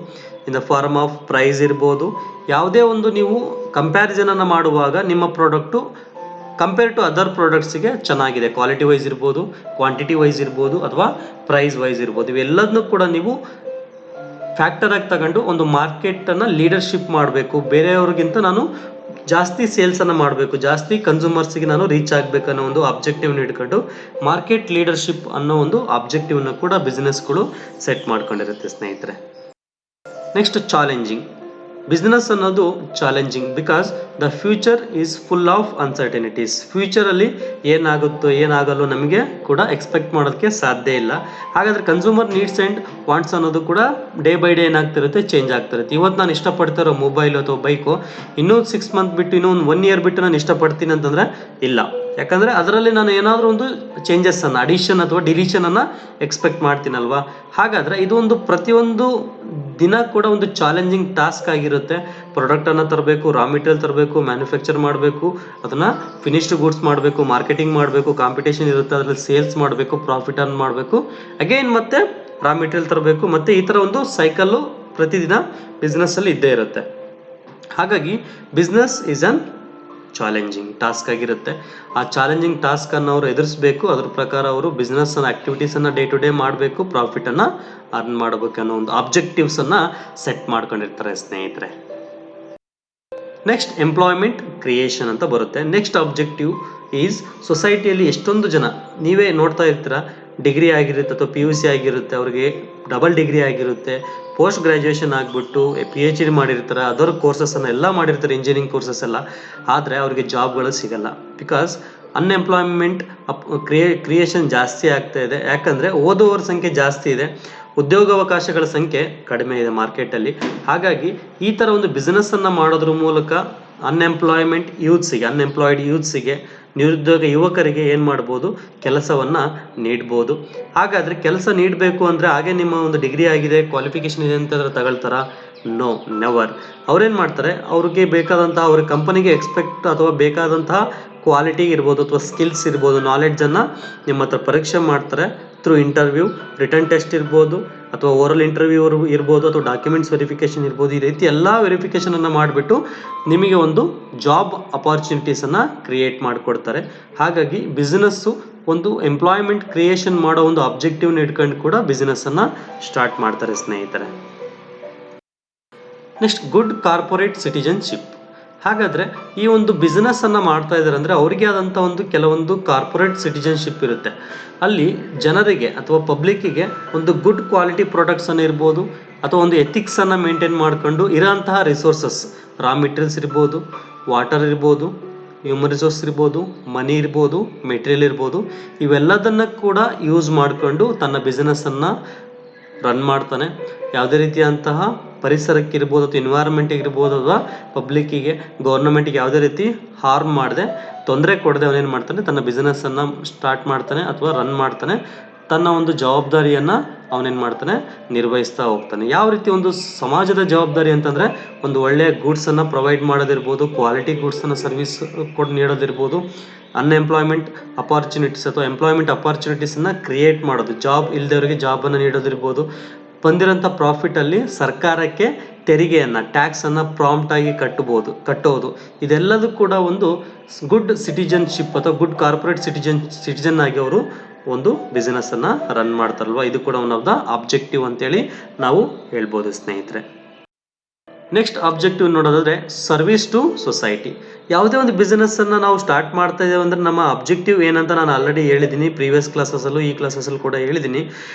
in the form of price ಇರ್ಬೋದು. ಯಾವುದೇ ಒಂದು ನೀವು ಕಂಪ್ಯಾರಿಸನನ್ನು ಮಾಡುವಾಗ ನಿಮ್ಮ ಪ್ರಾಡಕ್ಟು ಕಂಪೇರ್ ಟು ಅದರ್ ಪ್ರಾಡಕ್ಟ್ಸಿಗೆ ಚೆನ್ನಾಗಿದೆ, ಕ್ವಾಲಿಟಿ ವೈಸ್ ಇರ್ಬೋದು, ಕ್ವಾಂಟಿಟಿ ವೈಸ್ ಇರ್ಬೋದು, ಅಥವಾ ಪ್ರೈಸ್ ವೈಸ್ ಇರ್ಬೋದು. ಇವೆಲ್ಲದನ್ನೂ ಕೂಡ ನೀವು ಫ್ಯಾಕ್ಟರಾಗಿ ತಗೊಂಡು ಒಂದು ಮಾರ್ಕೆಟನ್ನು ಲೀಡರ್ಶಿಪ್ ಮಾಡಬೇಕು. ಬೇರೆಯವ್ರಿಗಿಂತ ನಾನು ಜಾಸ್ತಿ ಸೇಲ್ಸನ್ನು ಮಾಡಬೇಕು, ಜಾಸ್ತಿ ಕನ್ಸ್ಯೂಮರ್ಸಿಗೆ ನಾನು ರೀಚ್ ಆಗಬೇಕು ಅನ್ನೋ ಒಂದು ಆಬ್ಜೆಕ್ಟಿವ್ನ ಇಟ್ಕೊಂಡು ಮಾರ್ಕೆಟ್ ಲೀಡರ್ಶಿಪ್ ಅನ್ನೋ ಒಂದು ಆಬ್ಜೆಕ್ಟಿವ್ನ ಕೂಡ ಬಿಸ್ನೆಸ್ಗಳು ಸೆಟ್ ಮಾಡ್ಕೊಂಡಿರುತ್ತೆ ಸ್ನೇಹಿತರೆ. Next, challenging. ಬಿಸ್ನೆಸ್ ಅನ್ನೋದು challenging because the future is full of uncertainties. ಫ್ಯೂಚರಲ್ಲಿ ಏನಾಗುತ್ತೋ ಏನಾಗಲ್ಲೋ ನಮಗೆ ಕೂಡ ಎಕ್ಸ್ಪೆಕ್ಟ್ ಮಾಡೋದಕ್ಕೆ ಸಾಧ್ಯ ಇಲ್ಲ. ಹಾಗಾದರೆ ಕನ್ಸ್ಯೂಮರ್ ನೀಡ್ಸ್ ಆ್ಯಂಡ್ ವಾಂಟ್ಸ್ ಅನ್ನೋದು ಕೂಡ ಡೇ ಬೈ ಡೇ ಏನಾಗ್ತಿರುತ್ತೆ, ಚೇಂಜ್ ಆಗ್ತಿರುತ್ತೆ. ಇವತ್ತು ನಾನು ಇಷ್ಟಪಡ್ತಿರೋ ಮೊಬೈಲು ಅಥವಾ ಬೈಕು ಇನ್ನೂ 6 months ಬಿಟ್ಟು, ಇನ್ನೂ ಒಂದು 1 year ಬಿಟ್ಟು ನಾನು ಇಷ್ಟಪಡ್ತೀನಿ ಅಂತಂದರೆ ಇಲ್ಲ. ಯಾಕಂದರೆ ಅದರಲ್ಲಿ ನಾನು ಏನಾದರೂ ಒಂದು ಚೇಂಜಸ್ಸನ್ನು, ಅಡಿಷನ್ ಅಥವಾ ಡಿಲೀಷನನ್ನು ಎಕ್ಸ್ಪೆಕ್ಟ್ ಮಾಡ್ತೀನಲ್ವಾ. ಹಾಗಾದರೆ ಇದು ಒಂದು ಪ್ರತಿಯೊಂದು ದಿನ ಕೂಡ ಒಂದು ಚಾಲೆಂಜಿಂಗ್ ಟಾಸ್ಕ್ ಆಗಿರುತ್ತೆ. ಪ್ರಾಡಕ್ಟನ್ನು ತರಬೇಕು, ರಾ ಮೆಟೀರಿಯಲ್ ತರಬೇಕು, ಮ್ಯಾನುಫ್ಯಾಕ್ಚರ್ ಮಾಡಬೇಕು, ಅದನ್ನು ಫಿನಿಶ್ಡ್ ಗೂಡ್ಸ್ ಮಾಡಬೇಕು, ಮಾರ್ಕೆಟಿಂಗ್ ಮಾಡಬೇಕು, ಕಾಂಪಿಟೇಷನ್ ಇರುತ್ತೆ, ಅದರಲ್ಲಿ ಸೇಲ್ಸ್ ಮಾಡಬೇಕು, ಪ್ರಾಫಿಟ್ ಅರ್ನ್ ಮಾಡಬೇಕು, ಅಗೈನ್ ಮತ್ತೆ ರಾ ಮೆಟೀರಿಯಲ್ ತರಬೇಕು, ಮತ್ತು ಈ ಥರ ಒಂದು ಸೈಕಲ್ಲು ಪ್ರತಿದಿನ ಬಿಸ್ನೆಸ್ಸಲ್ಲಿ ಇದ್ದೇ ಇರುತ್ತೆ. ಹಾಗಾಗಿ business is an challenging task ಆಗಿರುತ್ತೆ. ಆ ಚಾಲೆಂಜಿಂಗ್ ಟಾಸ್ಕನ್ನು ಅವರು ಎದುರಿಸಬೇಕು. ಅದ್ರ ಪ್ರಕಾರ ಅವರು ಬಿಸ್ನೆಸ್ಸನ್ನು ಆ್ಯಕ್ಟಿವಿಟೀಸನ್ನು ಡೇ ಟು ಡೇ ಮಾಡಬೇಕು, ಪ್ರಾಫಿಟನ್ನು ಅರ್ನ್ ಮಾಡಬೇಕು ಅನ್ನೋ ಒಂದು ಆಬ್ಜೆಕ್ಟಿವ್ಸನ್ನು ಸೆಟ್ ಮಾಡ್ಕೊಂಡಿರ್ತಾರೆ ಸ್ನೇಹಿತರೆ. ನೆಕ್ಸ್ಟ್, ಎಂಪ್ಲಾಯ್ಮೆಂಟ್ ಕ್ರಿಯೇಷನ್ ಅಂತ ಬರುತ್ತೆ. ನೆಕ್ಸ್ಟ್ ಆಬ್ಜೆಕ್ಟಿವ್ ಈಸ್ ಸೊಸೈಟಿಯಲ್ಲಿ ಎಷ್ಟೊಂದು ಜನ ನೀವೇ ನೋಡ್ತಾ ಇರ್ತೀರ, ಡಿಗ್ರಿ ಆಗಿರುತ್ತೆ ಅಥವಾ PUC ಆಗಿರುತ್ತೆ, ಅವ್ರಿಗೆ ಡಬಲ್ ಡಿಗ್ರಿ ಆಗಿರುತ್ತೆ, ಪೋಸ್ಟ್ ಗ್ರ್ಯಾಜುಯೇಷನ್ ಆಗಿಬಿಟ್ಟು PhD ಮಾಡಿರ್ತಾರೆ, ಅದರ್ ಕೋರ್ಸಸ್ಸನ್ನು ಎಲ್ಲ ಮಾಡಿರ್ತಾರೆ, ಇಂಜಿನಿಯರಿಂಗ್ ಕೋರ್ಸಸ್ ಎಲ್ಲ. ಆದರೆ ಅವ್ರಿಗೆ ಜಾಬ್ಗಳು ಸಿಗಲ್ಲ. ಬಿಕಾಸ್ ಅನ್ಎಂಪ್ಲಾಯ್ಮೆಂಟ್ ಕ್ರಿಯೇಷನ್ ಜಾಸ್ತಿ ಆಗ್ತಾ ಇದೆ. ಯಾಕಂದರೆ ಓದುವವರ ಸಂಖ್ಯೆ ಜಾಸ್ತಿ ಇದೆ, ಉದ್ಯೋಗಾವಕಾಶಗಳ ಸಂಖ್ಯೆ ಕಡಿಮೆ ಇದೆ ಮಾರ್ಕೆಟಲ್ಲಿ. ಹಾಗಾಗಿ ಈ ಥರ ಒಂದು ಬಿಸ್ನೆಸ್ಸನ್ನು ಮಾಡೋದ್ರ ಮೂಲಕ ಅನ್ಎಂಪ್ಲಾಯ್ಡ್ ಯೂತ್ಸಿಗೆ ನಿರುದ್ಯೋಗ ಯುವಕರಿಗೆ ಏನು ಮಾಡ್ಬೋದು, ಕೆಲಸವನ್ನು ನೀಡ್ಬೋದು. ಹಾಗಾದರೆ ಕೆಲಸ ನೀಡಬೇಕು ಅಂದರೆ ಹಾಗೆ ನಿಮ್ಮ ಒಂದು ಡಿಗ್ರಿ ಆಗಿದೆ, ಕ್ವಾಲಿಫಿಕೇಷನ್ ಇದೆ ಅಂತ ತಗೊಳ್ತಾರ? No, never. ಅವ್ರೇನು ಮಾಡ್ತಾರೆ, ಅವ್ರಿಗೆ ಬೇಕಾದಂತಹ ಅವ್ರ ಕಂಪನಿಗೆ ಎಕ್ಸ್ಪೆಕ್ಟ್ ಅಥವಾ ಬೇಕಾದಂತಹ ಕ್ವಾಲಿಟಿ ಇರ್ಬೋದು ಅಥವಾ ಸ್ಕಿಲ್ಸ್ ಇರ್ಬೋದು, ನಾಲೆಡ್ಜನ್ನು ನಿಮ್ಮ ಹತ್ರ ಪರೀಕ್ಷೆ ಮಾಡ್ತಾರೆ. ಥ್ರೂ ಇಂಟರ್ವ್ಯೂ, ರಿಟರ್ನ್ ಟೆಸ್ಟ್ ಇರ್ಬೋದು, ಅಥವಾ ಓರಲ್ ಇಂಟರ್ವ್ಯೂ ಇರ್ಬೋದು, ಅಥವಾ ಡಾಕ್ಯುಮೆಂಟ್ಸ್ ವೆರಿಫಿಕೇಷನ್ ಇರ್ಬೋದು. ಈ ರೀತಿ ಎಲ್ಲ ವೆರಿಫಿಕೇಷನನ್ನು ಮಾಡಿಬಿಟ್ಟು ನಿಮಗೆ ಒಂದು ಜಾಬ್ ಅಪಾರ್ಚುನಿಟೀಸನ್ನು ಕ್ರಿಯೇಟ್ ಮಾಡಿಕೊಡ್ತಾರೆ. ಹಾಗಾಗಿ ಬಿಸ್ನೆಸ್ಸು ಒಂದು ಎಂಪ್ಲಾಯ್ಮೆಂಟ್ ಕ್ರಿಯೇಷನ್ ಮಾಡೋ ಒಂದು ಅಬ್ಜೆಕ್ಟಿವ್ನ ಇಟ್ಕೊಂಡು ಕೂಡ ಬಿಸ್ನೆಸ್ಸನ್ನು ಸ್ಟಾರ್ಟ್ ಮಾಡ್ತಾರೆ ಸ್ನೇಹಿತರೆ. Next, good corporate citizenship. ಹಾಗಾದರೆ ಈ ಒಂದು ಬಿಸ್ನೆಸ್ಸನ್ನು ಮಾಡ್ತಾ ಇದ್ದಾರೆ ಅಂದರೆ ಅವರಿಗೆ ಆದಂಥ ಒಂದು ಕೆಲವೊಂದು ಕಾರ್ಪೊರೇಟ್ ಸಿಟಿಜನ್ಶಿಪ್ ಇರುತ್ತೆ. ಅಲ್ಲಿ ಜನರಿಗೆ ಅಥವಾ ಪಬ್ಲಿಕ್ಕಿಗೆ ಒಂದು ಗುಡ್ ಕ್ವಾಲಿಟಿ ಪ್ರಾಡಕ್ಟ್ಸನ್ನು ಇರ್ಬೋದು, ಅಥವಾ ಒಂದು ಎಥಿಕ್ಸನ್ನು ಮೇಂಟೈನ್ ಮಾಡಿಕೊಂಡು ಇರೋಂತಹ ರಿಸೋರ್ಸಸ್, ರಾ ಮೆಟೀರಿಯಲ್ಸ್ ಇರ್ಬೋದು, ವಾಟರ್ ಇರ್ಬೋದು, ಹ್ಯೂಮನ್ ರಿಸೋರ್ಸ್ ಇರ್ಬೋದು, ಮನಿ ಇರ್ಬೋದು, ಮೆಟೀರಿಯಲ್ ಇರ್ಬೋದು, ಇವೆಲ್ಲದನ್ನು ಕೂಡ ಯೂಸ್ ಮಾಡಿಕೊಂಡು ತನ್ನ ಬಿಸ್ನೆಸ್ಸನ್ನು ರನ್ ಮಾಡ್ತಾನೆ. ಯಾವುದೇ ರೀತಿಯಂತಹ ಪರಿಸರಕ್ಕೆ ಇರ್ಬೋದು, ಅಥವಾ ಎನ್ವೈರನ್ಮೆಂಟಿಗೆ ಇರ್ಬೋದು, ಅಥವಾ ಪಬ್ಲಿಕ್ಕಿಗೆ, ಗೌರ್ಮೆಂಟಿಗೆ ಯಾವುದೇ ರೀತಿ ಹಾರ್ಮ್ ಮಾಡದೆ, ತೊಂದರೆ ಕೊಡದೆ ಅವನೇನು ಮಾಡ್ತಾನೆ, ತನ್ನ ಬಿಸ್ನೆಸ್ಸನ್ನು ಸ್ಟಾರ್ಟ್ ಮಾಡ್ತಾನೆ ಅಥವಾ ರನ್ ಮಾಡ್ತಾನೆ. ತನ್ನ ಒಂದು ಜವಾಬ್ದಾರಿಯನ್ನು ಅವನೇನು ಮಾಡ್ತಾನೆ, ನಿರ್ವಹಿಸ್ತಾ ಹೋಗ್ತಾನೆ. ಯಾವ ರೀತಿ ಒಂದು ಸಮಾಜದ ಜವಾಬ್ದಾರಿ ಅಂತಂದರೆ ಒಂದು ಒಳ್ಳೆಯ ಗೂಡ್ಸನ್ನು ಪ್ರೊವೈಡ್ ಮಾಡೋದಿರ್ಬೋದು, ಕ್ವಾಲಿಟಿ ಗೂಡ್ಸನ್ನು ಸರ್ವಿಸ್ ಕೊಟ್ಟು ನೀಡೋದಿರ್ಬೋದು, ಅನ್ಎಂಪ್ಲಾಯ್ಮೆಂಟ್ ಅಪಾರ್ಚುನಿಟೀಸ್ ಅಥವಾ ಎಂಪ್ಲಾಯ್ಮೆಂಟ್ ಅಪಾರ್ಚುನಿಟೀಸನ್ನು ಕ್ರಿಯೇಟ್ ಮಾಡೋದು, ಜಾಬ್ ಇಲ್ಲದವರಿಗೆ ಜಾಬನ್ನು ನೀಡೋದಿರ್ಬೋದು, ಬಂದಿರೋಂಥ ಪ್ರಾಫಿಟಲ್ಲಿ ಸರ್ಕಾರಕ್ಕೆ ತೆರಿಗೆಯನ್ನು, ಟ್ಯಾಕ್ಸನ್ನು ಪ್ರಾಂಪ್ಟಾಗಿ ಕಟ್ಟೋದು. ಇದೆಲ್ಲದೂ ಕೂಡ ಒಂದು ಗುಡ್ ಸಿಟಿಜನ್ಶಿಪ್ ಅಥವಾ ಗುಡ್ ಕಾರ್ಪೊರೇಟ್ ಸಿಟಿಜನ್ ಆಗಿ ಅವರು ಒಂದು ಬಿಸ್ನೆಸ್ಸನ್ನು ರನ್ ಮಾಡ್ತಾರಲ್ವ, ಇದು ಕೂಡ ಒನ್ ಆಫ್ ದ ಆಬ್ಜೆಕ್ಟಿವ್ ಅಂತೇಳಿ ನಾವು ಹೇಳ್ಬೋದು ಸ್ನೇಹಿತರೆ. ನೆಕ್ಸ್ಟ್ ಆಬ್ಜೆಕ್ಟಿವ್ ನೋಡೋದಾದರೆ ಸರ್ವಿಸ್ ಟು ಸೊಸೈಟಿ. ಯಾವುದೇ ಒಂದು ಬಿಸ್ನೆಸ್ಸನ್ನು ನಾವು ಸ್ಟಾರ್ಟ್ ಮಾಡ್ತಾ ಇದ್ದೇವೆ ಅಂದರೆ ನಮ್ಮ ಅಬ್ಜೆಕ್ಟಿವ್ ಏನಂತ ನಾನು ಆಲ್ರೆಡಿ ಹೇಳಿದ್ದೀನಿ, ಪ್ರೀವಿಯಸ್ ಕ್ಲಾಸಸ್ಸಲ್ಲೂ ಈ ಕ್ಲಾಸಸ್ಸಲ್ಲಿ ಕೂಡ ಹೇಳಿದ್ದೀನಿ.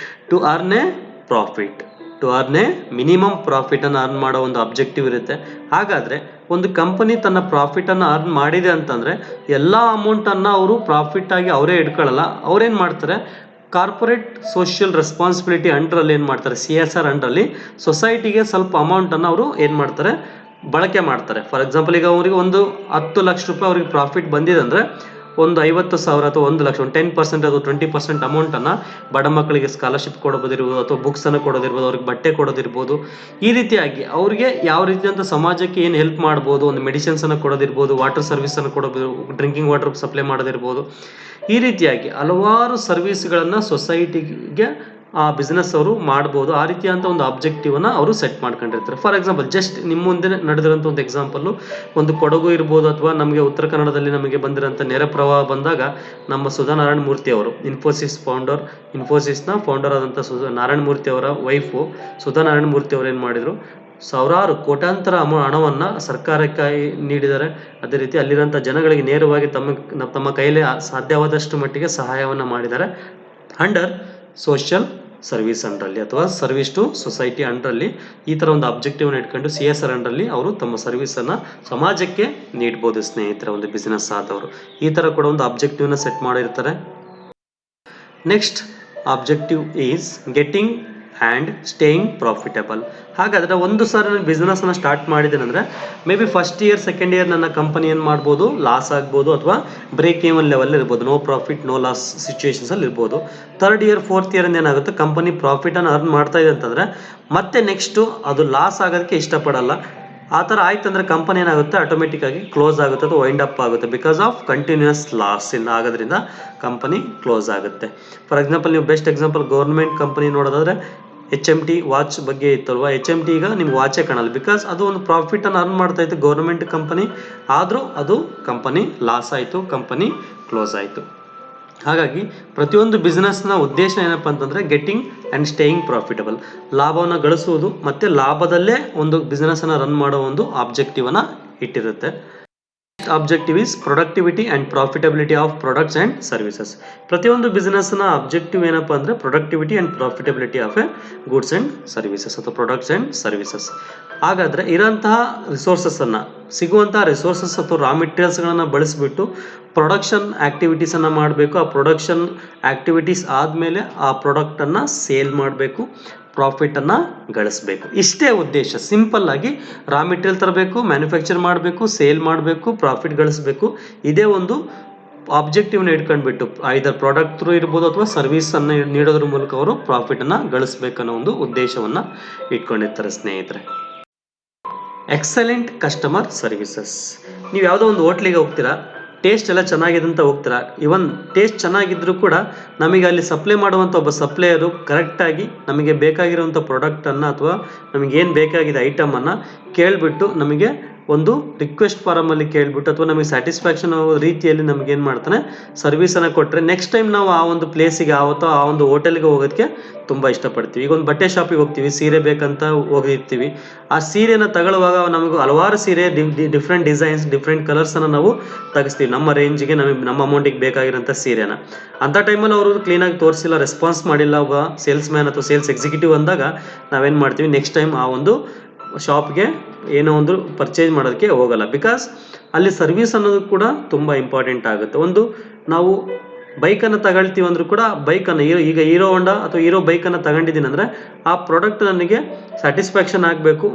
To earn a profit, to earn a minimum ಪ್ರಾಫಿಟನ್ನು ಅರ್ನ್ ಮಾಡೋ ಒಂದು ಅಬ್ಜೆಕ್ಟಿವ್ ಇರುತ್ತೆ. ಹಾಗಾದರೆ ಒಂದು ಕಂಪನಿ ತನ್ನ ಪ್ರಾಫಿಟನ್ನು ಅರ್ನ್ ಮಾಡಿದೆ ಅಂತಂದರೆ ಎಲ್ಲ ಅಮೌಂಟನ್ನು ಅವರು ಪ್ರಾಫಿಟ್ಟಾಗಿ ಅವರೇ ಇಟ್ಕೊಳ್ಳಲ್ಲ. ಅವರೇನು ಮಾಡ್ತಾರೆ, ಕಾರ್ಪೊರೇಟ್ ಸೋಷಿಯಲ್ ರೆಸ್ಪಾನ್ಸಿಬಿಲಿಟಿ ಅಂಡರಲ್ಲಿ ಏನು ಮಾಡ್ತಾರೆ, CSR ಅಂಡರಲ್ಲಿ ಸೊಸೈಟಿಗೆ ಸ್ವಲ್ಪ ಅಮೌಂಟನ್ನು ಅವರು ಏನು ಮಾಡ್ತಾರೆ, ಬಳಕೆ ಮಾಡ್ತಾರೆ. ಫಾರ್ ಎಕ್ಸಾಂಪಲ್, ಈಗ ಅವರಿಗೆ ಒಂದು 10 ಲಕ್ಷ ರೂಪಾಯಿ ಅವ್ರಿಗೆ ಪ್ರಾಫಿಟ್ ಬಂದಿದೆ ಅಂದರೆ ಒಂದು 50,000 ಅಥವಾ 1 ಲಕ್ಷ, ಒಂದು 10% ಅಥವಾ 20% ಅಮೌಂಟನ್ನು ಬಡ ಮಕ್ಕಳಿಗೆ ಸ್ಕಾಲರ್ಶಿಪ್ ಕೊಡೋದಿರ್ಬೋದು, ಅಥವಾ ಬುಕ್ಸನ್ನು ಕೊಡೋದಿರ್ಬೋದು, ಅವ್ರಿಗೆ ಬಟ್ಟೆ ಕೊಡೋದಿರ್ಬೋದು. ಈ ರೀತಿಯಾಗಿ ಅವ್ರಿಗೆ ಯಾವ ರೀತಿಯಂಥ ಸಮಾಜಕ್ಕೆ ಏನು ಹೆಲ್ಪ್ ಮಾಡ್ಬೋದು, ಒಂದು ಮೆಡಿಸಿನ್ಸನ್ನು ಕೊಡೋದಿರ್ಬೋದು, ವಾಟರ್ ಸರ್ವಿಸನ್ನು ಕೊಡೋದು, ಡ್ರಿಂಕಿಂಗ್ ವಾಟರ್ ಸಪ್ಲೈ ಮಾಡೋದಿರ್ಬೋದು. ಈ ರೀತಿಯಾಗಿ ಹಲವಾರು ಸರ್ವಿಸ್ಗಳನ್ನು ಸೊಸೈಟಿಗೆ ಆ ಬಿಸ್ನೆಸ್ ಅವರು ಮಾಡ್ಬೋದು. ಆ ರೀತಿಯಾದಂಥ ಒಂದು ಆಬ್ಜೆಕ್ಟಿವನ್ನು ಅವರು ಸೆಟ್ ಮಾಡ್ಕೊಂಡಿರ್ತಾರೆ. ಫಾರ್ ಎಕ್ಸಾಂಪಲ್, ಜಸ್ಟ್ ನಿಮ್ಮ ಮುಂದೆ ನಡೆದಿರೋಂಥ ಒಂದು ಎಕ್ಸಾಂಪಲ್ಲು, ಒಂದು ಕೊಡಗು ಇರ್ಬೋದು, ಅಥವಾ ನಮಗೆ ಉತ್ತರ ಕನ್ನಡದಲ್ಲಿ ನಮಗೆ ಬಂದಿರೋಂಥ ನೆರೆ ಪ್ರವಾಹ ಬಂದಾಗ ನಮ್ಮ ಸುಧಾ ನಾರಾಯಣ ಮೂರ್ತಿ ಅವರು, ಇನ್ಫೋಸಿಸ್ನ ಫೌಂಡರ್ ಆದಂಥ ನಾರಾಯಣ ಮೂರ್ತಿ ಅವರ ವೈಫು ಸುಧಾ ನಾರಾಯಣ ಮೂರ್ತಿ ಅವರು ಏನು ಮಾಡಿದರು, ಸಾವಿರಾರು ಕೋಟ್ಯಾಂತರ ಹಣವನ್ನು ಸರ್ಕಾರಕ್ಕೆ ನೀಡಿದ್ದಾರೆ. ಅದೇ ರೀತಿ ಅಲ್ಲಿರೋಂಥ ಜನಗಳಿಗೆ ನೇರವಾಗಿ ತಮ್ಮ ಕೈಯಲ್ಲಿ ಸಾಧ್ಯವಾದಷ್ಟು ಮಟ್ಟಿಗೆ ಸಹಾಯವನ್ನು ಮಾಡಿದ್ದಾರೆ. ಅಂಡರ್ ಸೋಷಿಯಲ್ ಸರ್ವಿಸ್ ಅಂಡರಲ್ಲಿ ಅಥವಾ ಸರ್ವಿಸ್ ಟು ಸೊಸೈಟಿ ಅಂಡರಲ್ಲಿ ಈ ಥರ ಒಂದು ಅಬ್ಜೆಕ್ಟಿವ್ನ ಇಟ್ಕೊಂಡು CSR ಅಂಡರಲ್ಲಿ ಅವರು ತಮ್ಮ ಸರ್ವಿಸನ್ನು ಸಮಾಜಕ್ಕೆ ನೀಡ್ಬೋದು ಸ್ನೇಹಿತರೆ. ಒಂದು ಬಿಸ್ನೆಸ್ ಆದವರು ಈ ಥರ ಕೂಡ ಒಂದು ಅಬ್ಜೆಕ್ಟಿವ್ನ ಸೆಟ್ ಮಾಡಿರ್ತಾರೆ. Next objective is getting and staying profitable. ಹಾಗಾದರೆ ಒಂದು ಸಾರಿ ನಾನು ಬಿಸ್ನೆಸ್ಸನ್ನು ಸ್ಟಾರ್ಟ್ ಮಾಡಿದ್ದೇನೆ ಅಂದರೆ may be first year, second year ನನ್ನ ಕಂಪನಿ ಏನು ಮಾಡ್ಬೋದು, ಲಾಸ್ ಆಗ್ಬೋದು, ಅಥವಾ ಬ್ರೇಕ್ ಈವನ್ ಲೆವೆಲ್ ಇರ್ಬೋದು, ನೋ ಪ್ರಾಫಿಟ್ ನೋ ಲಾಸ್ ಸಿಚುವೇಶನ್ಸಲ್ಲಿ ಇರ್ಬೋದು. ಥರ್ಡ್ ಇಯರ್, ಫೋರ್ತ್ ಇಯರಿಂದ ಏನಾಗುತ್ತೆ, ಕಂಪನಿ ಪ್ರಾಫಿಟನ್ನು ಅರ್ನ್ ಮಾಡ್ತಾ ಇದೆ ಅಂತಂದರೆ ಮತ್ತೆ ನೆಕ್ಸ್ಟು ಅದು ಲಾಸ್ ಆಗೋದಕ್ಕೆ ಇಷ್ಟಪಡಲ್ಲ. ಆ ಥರ ಆಯ್ತು ಅಂದರೆ ಕಂಪನಿ ಏನಾಗುತ್ತೆ, ಆಟೋಮೆಟಿಕ್ಕಾಗಿ ಕ್ಲೋಸ್ ಆಗುತ್ತೆ ಅಥವಾ ವೈಂಡ್ ಅಪ್ ಆಗುತ್ತೆ. ಬಿಕಾಸ್ ಆಫ್ ಕಂಟಿನ್ಯೂಸ್ ಲಾಸ್ ಇಂದ ಆಗೋದ್ರಿಂದ ಕಂಪನಿ ಕ್ಲೋಸ್ ಆಗುತ್ತೆ. ಫಾರ್ ಎಕ್ಸಾಂಪಲ್, ನೀವು ಬೆಸ್ಟ್ ಎಕ್ಸಾಂಪಲ್ ಗೌರ್ಮೆಂಟ್ ಕಂಪನಿ ನೋಡೋದಾದರೆ HMT ವಾಚ್ ಬಗ್ಗೆ ಇತ್ತಲ್ವ, HMT ಈಗ ನಿಮ್ಗೆ ವಾಚೇ ಕಾಣಲ್ಲ. ಬಿಕಾಸ್ ಅದು ಒಂದು ಪ್ರಾಫಿಟನ್ನು ಅರ್ನ್ ಮಾಡ್ತಾ ಇತ್ತು ಗೌರ್ಮೆಂಟ್ ಕಂಪನಿ, ಆದರೂ ಅದು ಕಂಪನಿ ಲಾಸ್ ಆಯಿತು, ಕಂಪನಿ ಕ್ಲೋಸ್ ಆಯಿತು. ಹಾಗಾಗಿ ಪ್ರತಿಯೊಂದು ಬಿಸ್ನೆಸ್ನ ಉದ್ದೇಶ ಏನಪ್ಪ ಅಂತಂದರೆ ಗೆಟಿಂಗ್ ಆ್ಯಂಡ್ ಸ್ಟೇಯಿಂಗ್ ಪ್ರಾಫಿಟಬಲ್, ಲಾಭವನ್ನು ಗಳಿಸುವುದು ಮತ್ತು ಲಾಭದಲ್ಲೇ ಒಂದು ಬಿಸ್ನೆಸ್ಸನ್ನು ರನ್ ಮಾಡೋ ಒಂದು ಆಬ್ಜೆಕ್ಟಿವನ್ನು ಇಟ್ಟಿರುತ್ತೆ. Objective is productivity and profitability of products and services. ಪ್ರತಿಯೊಂದು ಬಿಸ್ನೆಸ್ನ ಅಬ್ಜೆಕ್ಟಿವ್ ಏನಪ್ಪ ಅಂದರೆ productivity and profitability of a goods and services ಅಥವಾ ಪ್ರಾಡಕ್ಟ್ಸ್ ಆ್ಯಂಡ್ ಸರ್ವಿಸಸ್. ಹಾಗಾದರೆ ಇರೋಂತಹ ರಿಸೋರ್ಸಸ್ಸನ್ನು, ಸಿಗುವಂತಹ ರಿಸೋರ್ಸಸ್ ಅಥವಾ ರಾ ಮೆಟೀರಿಯಲ್ಸ್ಗಳನ್ನು ಬಳಸಿಬಿಟ್ಟು ಪ್ರೊಡಕ್ಷನ್ ಆ್ಯಕ್ಟಿವಿಟೀಸನ್ನು ಮಾಡಬೇಕು. ಆ ಪ್ರೊಡಕ್ಷನ್ ಆ್ಯಕ್ಟಿವಿಟೀಸ್ ಆದಮೇಲೆ ಆ ಪ್ರಾಡಕ್ಟನ್ನು ಸೇಲ್ ಮಾಡಬೇಕು, ಪ್ರಾಫಿಟನ್ನು ಗಳಿಸಬೇಕು. ಇಷ್ಟೇ ಉದ್ದೇಶ. ಸಿಂಪಲ್ ಆಗಿ ರಾ ಮೆಟೀರಿಯಲ್ ತರಬೇಕು, ಮ್ಯಾನುಫ್ಯಾಕ್ಚರ್ ಮಾಡಬೇಕು, ಸೇಲ್ ಮಾಡಬೇಕು, ಪ್ರಾಫಿಟ್ ಗಳಿಸಬೇಕು. ಇದೇ ಒಂದು ಆಬ್ಜೆಕ್ಟಿವ್ನ ಇಟ್ಕೊಂಡ್ಬಿಟ್ಟು ಐದರ್ ಪ್ರಾಡಕ್ಟ್ ಥ್ರೂ ಇರ್ಬೋದು ಅಥವಾ ಸರ್ವಿಸನ್ನು ನೀಡೋದ್ರ ಮೂಲಕ ಅವರು ಪ್ರಾಫಿಟನ್ನು ಗಳಿಸ್ಬೇಕನ್ನೋ ಒಂದು ಉದ್ದೇಶವನ್ನು ಇಟ್ಕೊಂಡಿರ್ತಾರೆ ಸ್ನೇಹಿತರೆ. Excellent customer services. ನೀವು ಯಾವುದೋ ಒಂದು ಹೋಟ್ಲಿಗೆ ಹೋಗ್ತೀರಾ, ಟೇಸ್ಟ್ ಎಲ್ಲ ಚೆನ್ನಾಗಿದೆ ಅಂತ ಹೋಗ್ತೀರಾ. ಇವನ್ ಟೇಸ್ಟ್ ಚೆನ್ನಾಗಿದ್ರೂ ಕೂಡ ನಮಗೆ ಅಲ್ಲಿ ಸಪ್ಲೈ ಮಾಡುವಂಥ ಒಬ್ಬ ಸಪ್ಲೈಯರು ಕರೆಕ್ಟಾಗಿ ನಮಗೆ ಬೇಕಾಗಿರುವಂಥ ಪ್ರಾಡಕ್ಟನ್ನು ಅಥವಾ ನಮಗೇನು ಬೇಕಾಗಿದೆ ಐಟಮನ್ನು ಕೇಳಿಬಿಟ್ಟು ನಮಗೆ ಒಂದು ರಿಕ್ವೆಸ್ಟ್ ಫಾರಮಲ್ಲಿ ಕೇಳಿಬಿಟ್ಟು ಅಥವಾ ನಮಗೆ ಸ್ಯಾಟಿಸ್ಫ್ಯಾಕ್ಷನ್ ಆಗೋ ರೀತಿಯಲ್ಲಿ ನಮ್ಗೆ ಏನು ಮಾಡ್ತಾನೆ ಸರ್ವಿಸನ್ನು ಕೊಟ್ಟರೆ ನೆಕ್ಸ್ಟ್ ಟೈಮ್ ನಾವು ಆ ಒಂದು ಪ್ಲೇಸಿಗೆ ಆವತ್ತೋ ಆ ಒಂದು ಹೋಟೆಲ್ಗೆ ಹೋಗೋದಕ್ಕೆ ತುಂಬ ಇಷ್ಟಪಡ್ತೀವಿ. ಈಗ ಒಂದು ಬಟ್ಟೆ ಶಾಪಿಗೆ ಹೋಗ್ತೀವಿ, ಸೀರೆ ಬೇಕಂತ ಹೋಗಿರ್ತೀವಿ. ಆ ಸೀರೆನ ತಗೊಳ್ಳುವಾಗ ನಮಗೆ ಹಲವಾರು ಸೀರೆ ಡಿಫ್ರೆಂಟ್ ಡಿಸೈನ್ಸ್ ಡಿಫ್ರೆಂಟ್ ಕಲರ್ಸನ್ನು ನಾವು ತೆಗಿಸ್ತೀವಿ ನಮ್ಮ ರೇಂಜಿಗೆ, ನಮ್ಮ ಅಮೌಂಟಿಗೆ ಬೇಕಾಗಿರೋಂಥ ಸೀರೆನ. ಅಂಥ ಟೈಮಲ್ಲಿ ಅವರು ಕ್ಲೀನಾಗಿ ತೋರಿಸಿಲ್ಲ, ರೆಸ್ಪಾನ್ಸ್ ಮಾಡಿಲ್ಲ ಒಬ್ಬ ಸೇಲ್ಸ್ ಮ್ಯಾನ್ ಅಥವಾ ಸೇಲ್ಸ್ ಎಕ್ಸಿಕ್ಯೂಟಿವ್ ಅಂದಾಗ ನಾವೇನು ಮಾಡ್ತೀವಿ, ನೆಕ್ಸ್ಟ್ ಟೈಮ್ ಆ ಒಂದು ಶಾಪ್ಗೆ ಏನೋ ಒಂದು ಪರ್ಚೇಸ್ ಮಾಡೋದಕ್ಕೆ ಹೋಗಲ್ಲ. ಬಿಕಾಸ್ ಅಲ್ಲಿ ಸರ್ವಿಸ್ ಅನ್ನೋದು ಕೂಡ ತುಂಬ ಇಂಪಾರ್ಟೆಂಟ್ ಆಗುತ್ತೆ. ಒಂದು ನಾವು ಬೈಕನ್ನು ತಗೊಳ್ತೀವಿ ಅಂದರೂ ಕೂಡ ಬೈಕನ್ನು ಈಗ ಹೀರೋ ಹೋಂಡಾ ಅಥವಾ ಹೀರೋ ಬೈಕನ್ನು ತಗೊಂಡಿದ್ದೀನಿ ಅಂದರೆ ಆ ಪ್ರಾಡಕ್ಟ್ ನನಗೆ ಸ್ಯಾಟಿಸ್ಫ್ಯಾಕ್ಷನ್ ಆಗಬೇಕು.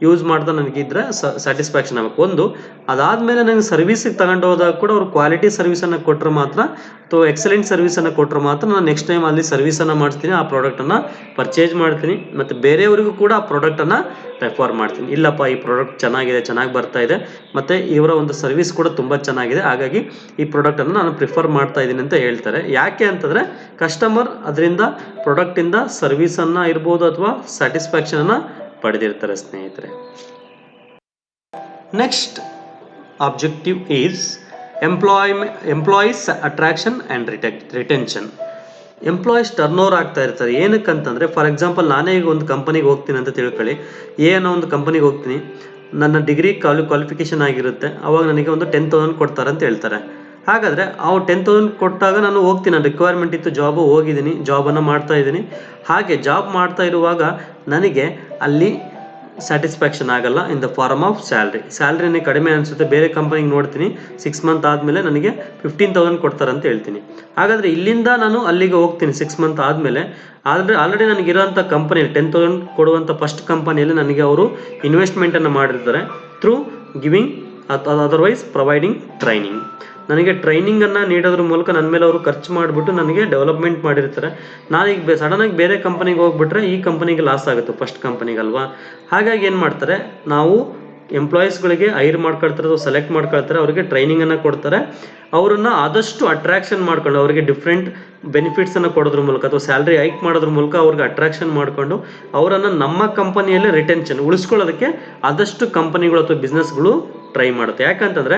ಯೂಸ್ ಮಾಡ್ತಾ ನನಗಿದ್ರೆ ಸ್ಯಾಟಿಸ್ಫ್ಯಾಕ್ಷನ್ ಆಗಬೇಕು. ಒಂದು ಅದಾದಮೇಲೆ ನನಗೆ ಸರ್ವಿಸಿಗೆ ತಗೊಂಡು ಹೋದಾಗ ಕೂಡ ಅವ್ರು ಕ್ವಾಲಿಟಿ ಸರ್ವಿಸನ್ನು ಕೊಟ್ಟರೆ ಮಾತ್ರ ಅಥವಾ ಎಕ್ಸಲೆಂಟ್ ಸರ್ವಿಸನ್ನು ಕೊಟ್ಟರೆ ಮಾತ್ರ ನಾನು ನೆಕ್ಸ್ಟ್ ಟೈಮ್ ಅಲ್ಲಿ ಸರ್ವಿಸನ್ನು ಮಾಡ್ತೀನಿ, ಆ ಪ್ರಾಡಕ್ಟನ್ನು ಪರ್ಚೇಸ್ ಮಾಡ್ತೀನಿ ಮತ್ತು ಬೇರೆಯವರಿಗೂ ಕೂಡ ಆ ಪ್ರಾಡಕ್ಟನ್ನು ರೆಫರ್ ಮಾಡ್ತೀನಿ. ಇಲ್ಲಪ್ಪ ಈ ಪ್ರಾಡಕ್ಟ್ ಚೆನ್ನಾಗಿದೆ, ಚೆನ್ನಾಗಿ ಬರ್ತಾ ಇದೆ ಮತ್ತು ಇವರ ಒಂದು ಸರ್ವಿಸ್ ಕೂಡ ತುಂಬ ಚೆನ್ನಾಗಿದೆ, ಹಾಗಾಗಿ ಈ ಪ್ರಾಡಕ್ಟನ್ನು ನಾನು ಪ್ರಿಫರ್ ಮಾಡ್ತಾ ಇದ್ದೀನಿ ಅಂತ ಹೇಳ್ತಾರೆ. ಯಾಕೆ ಅಂತಂದರೆ ಕಸ್ಟಮರ್ ಅದರಿಂದ ಪ್ರಾಡಕ್ಟಿಂದ ಸರ್ವಿಸನ್ನು ಇರ್ಬೋದು ಅಥವಾ ಸ್ಯಾಟಿಸ್ಫ್ಯಾಕ್ಷನನ್ನು ಪಡೆದಿರ್ತಾರೆ ಸ್ನೇಹಿತರೆ. Next objective is employees attraction and retention. Employees turn over ಆಗ್ತಾ ಇರ್ತಾರೆ. ಏನಕ್ಕಂತಂದರೆ ಫಾರ್ ಎಕ್ಸಾಂಪಲ್ ನಾನೇ ಈಗ ಒಂದು ಕಂಪನಿಗೆ ಹೋಗ್ತೀನಿ ಅಂತ ತಿಳ್ಕೊಳ್ಳಿ. ಏನೋ ಒಂದು ಕಂಪನಿಗೆ ಹೋಗ್ತೀನಿ, ನನ್ನ ಡಿಗ್ರಿ ಕ್ವಾಲಿಫಿಕೇಷನ್ ಆಗಿರುತ್ತೆ, ಅವಾಗ ನನಗೆ ಒಂದು 10,000 ಕೊಡ್ತಾರೆ ಅಂತ ಹೇಳ್ತಾರೆ. ಹಾಗಾದರೆ ಆ 10,000 ಕೊಟ್ಟಾಗ ನಾನು ಹೋಗ್ತೀನಿ, ನನ್ನ ರಿಕ್ವೈರ್ಮೆಂಟ್ ಇತ್ತು, ಹೋಗಿದ್ದೀನಿ, ಜಾಬನ್ನು ಮಾಡ್ತಾ ಇದ್ದೀನಿ. ಹಾಗೆ ಜಾಬ್ ಮಾಡ್ತಾ ಇರುವಾಗ ನನಗೆ ಅಲ್ಲಿ ಸ್ಯಾಟಿಸ್ಫ್ಯಾಕ್ಷನ್ ಆಗಲ್ಲ ಇನ್ ದ ಫಾರ್ಮ್ ಆಫ್ ಸ್ಯಾಲ್ರಿನೇ ಕಡಿಮೆ ಅನಿಸುತ್ತೆ. ಬೇರೆ ಕಂಪನಿಗೆ ನೋಡ್ತೀನಿ, 6 ಮಂತ್ ಆದಮೇಲೆ ನನಗೆ 15,000 ಕೊಡ್ತಾರೆ ಅಂತ ಹೇಳ್ತೀನಿ. ಹಾಗಾದರೆ ಇಲ್ಲಿಂದ ನಾನು ಅಲ್ಲಿಗೆ ಹೋಗ್ತೀನಿ 6 ಮಂತ್ ಆದಮೇಲೆ. ಆಲ್ರೆಡಿ ನನಗಿರೋಂಥ ಕಂಪನಿಯಲ್ಲಿ 10,000 ಕೊಡುವಂಥ ಫಸ್ಟ್ ಕಂಪನಿಯಲ್ಲಿ ನನಗೆ ಅವರು ಇನ್ವೆಸ್ಟ್ಮೆಂಟನ್ನು ಮಾಡಿರ್ತಾರೆ through giving otherwise providing training. ನನಗೆ ಟ್ರೈನಿಂಗನ್ನು ನೀಡೋದ್ರ ಮೂಲಕ ನನ್ನ ಮೇಲೆ ಅವರು ಖರ್ಚು ಮಾಡಿಬಿಟ್ಟು ನನಗೆ ಡೆವಲಪ್ಮೆಂಟ್ ಮಾಡಿರ್ತಾರೆ. ನಾನೀಗ ಸಡನ್ನಾಗಿ ಬೇರೆ ಕಂಪನಿಗೆ ಹೋಗ್ಬಿಟ್ರೆ ಈ ಕಂಪನಿಗೆ ಲಾಸ್ ಆಗುತ್ತೆ, ಫಸ್ಟ್ ಕಂಪನಿಗಲ್ವಾ. ಹಾಗಾಗಿ ಏನು ಮಾಡ್ತಾರೆ, ನಾವು ಎಂಪ್ಲಾಯೀಸ್ಗಳಿಗೆ ಹೈರ್ ಮಾಡ್ಕೊಳ್ತಾರೆ ಅಥವಾ ಸೆಲೆಕ್ಟ್ ಮಾಡ್ಕೊಳ್ತಾರೆ, ಅವರಿಗೆ ಟ್ರೈನಿಂಗನ್ನು ಕೊಡ್ತಾರೆ. ಅವರನ್ನು ಆದಷ್ಟು ಅಟ್ರಾಕ್ಷನ್ ಮಾಡ್ಕೊಂಡು ಅವರಿಗೆ ಡಿಫ್ರೆಂಟ್ ಬೆನಿಫಿಟ್ಸನ್ನು ಕೊಡೋದ್ರ ಮೂಲಕ ಅಥವಾ ಸ್ಯಾಲ್ರಿ ಹೈಕ್ ಮಾಡೋದ್ರ ಮೂಲಕ ಅವ್ರಿಗೆ ಅಟ್ರಾಕ್ಷನ್ ಮಾಡಿಕೊಂಡು ಅವರನ್ನು ನಮ್ಮ ಕಂಪನಿಯಲ್ಲೇ ರಿಟೆನ್ಷನ್ ಉಳಿಸ್ಕೊಳ್ಳೋದಕ್ಕೆ ಆದಷ್ಟು ಕಂಪನಿಗಳು ಅಥವಾ ಬಿಸ್ನೆಸ್ಗಳು ಟ್ರೈ ಮಾಡುತ್ತೆ. ಯಾಕಂತಂದರೆ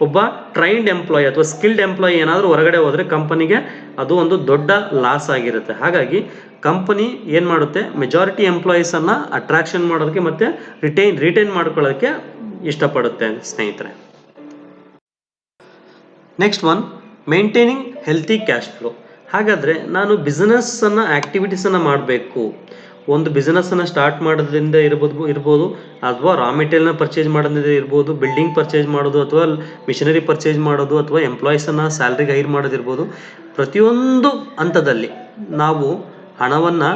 ಒಬ್ಬ ಟ್ರೈನ್ಡ್ ಎಂಪ್ಲಾಯಿ ಅಥವಾ ಸ್ಕಿಲ್ಡ್ ಎಂಪ್ಲಾಯಿ ಏನಾದರೂ ಹೊರಗಡೆ ಹೋದರೆ ಕಂಪನಿಗೆ ಅದು ಒಂದು ದೊಡ್ಡ ಲಾಸ್ ಆಗಿರುತ್ತೆ. ಹಾಗಾಗಿ ಕಂಪನಿ ಏನು ಮಾಡುತ್ತೆ, ಮೆಜಾರಿಟಿ ಎಂಪ್ಲಾಯೀಸನ್ನು ಅಟ್ರಾಕ್ಷನ್ ಮಾಡೋದಕ್ಕೆ ಮತ್ತು ರಿಟೈನ್ ಮಾಡ್ಕೊಳ್ಳೋದಕ್ಕೆ ಇಷ್ಟಪಡುತ್ತೆ ಸ್ನೇಹಿತರೆ. Next one, maintaining healthy cash flow. ಹಾಗಾದರೆ ನಾನು ಬಿಸ್ನೆಸ್ಸನ್ನು ಆ್ಯಕ್ಟಿವಿಟೀಸನ್ನು ಮಾಡಬೇಕು. ಒಂದು ಬಿಸ್ನೆಸ್ಸನ್ನು ಸ್ಟಾರ್ಟ್ ಮಾಡೋದ್ರಿಂದ ಇರ್ಬೋದು ಅಥವಾ ರಾ ಮೆಟೀರಿಯಲ್ನ ಪರ್ಚೇಸ್ ಮಾಡೋದ್ರಿಂದ ಇರ್ಬೋದು, ಬಿಲ್ಡಿಂಗ್ ಪರ್ಚೇಸ್ ಮಾಡೋದು ಅಥವಾ ಮಿಷನರಿ ಪರ್ಚೇಸ್ ಮಾಡೋದು ಅಥವಾ ಎಂಪ್ಲಾಯೀಸನ್ನು ಸ್ಯಾಲ್ರಿಗೆ ಹೈರ್ ಮಾಡೋದಿರ್ಬೋದು. ಪ್ರತಿಯೊಂದು ಹಂತದಲ್ಲಿ ನಾವು ಹಣವನ್ನು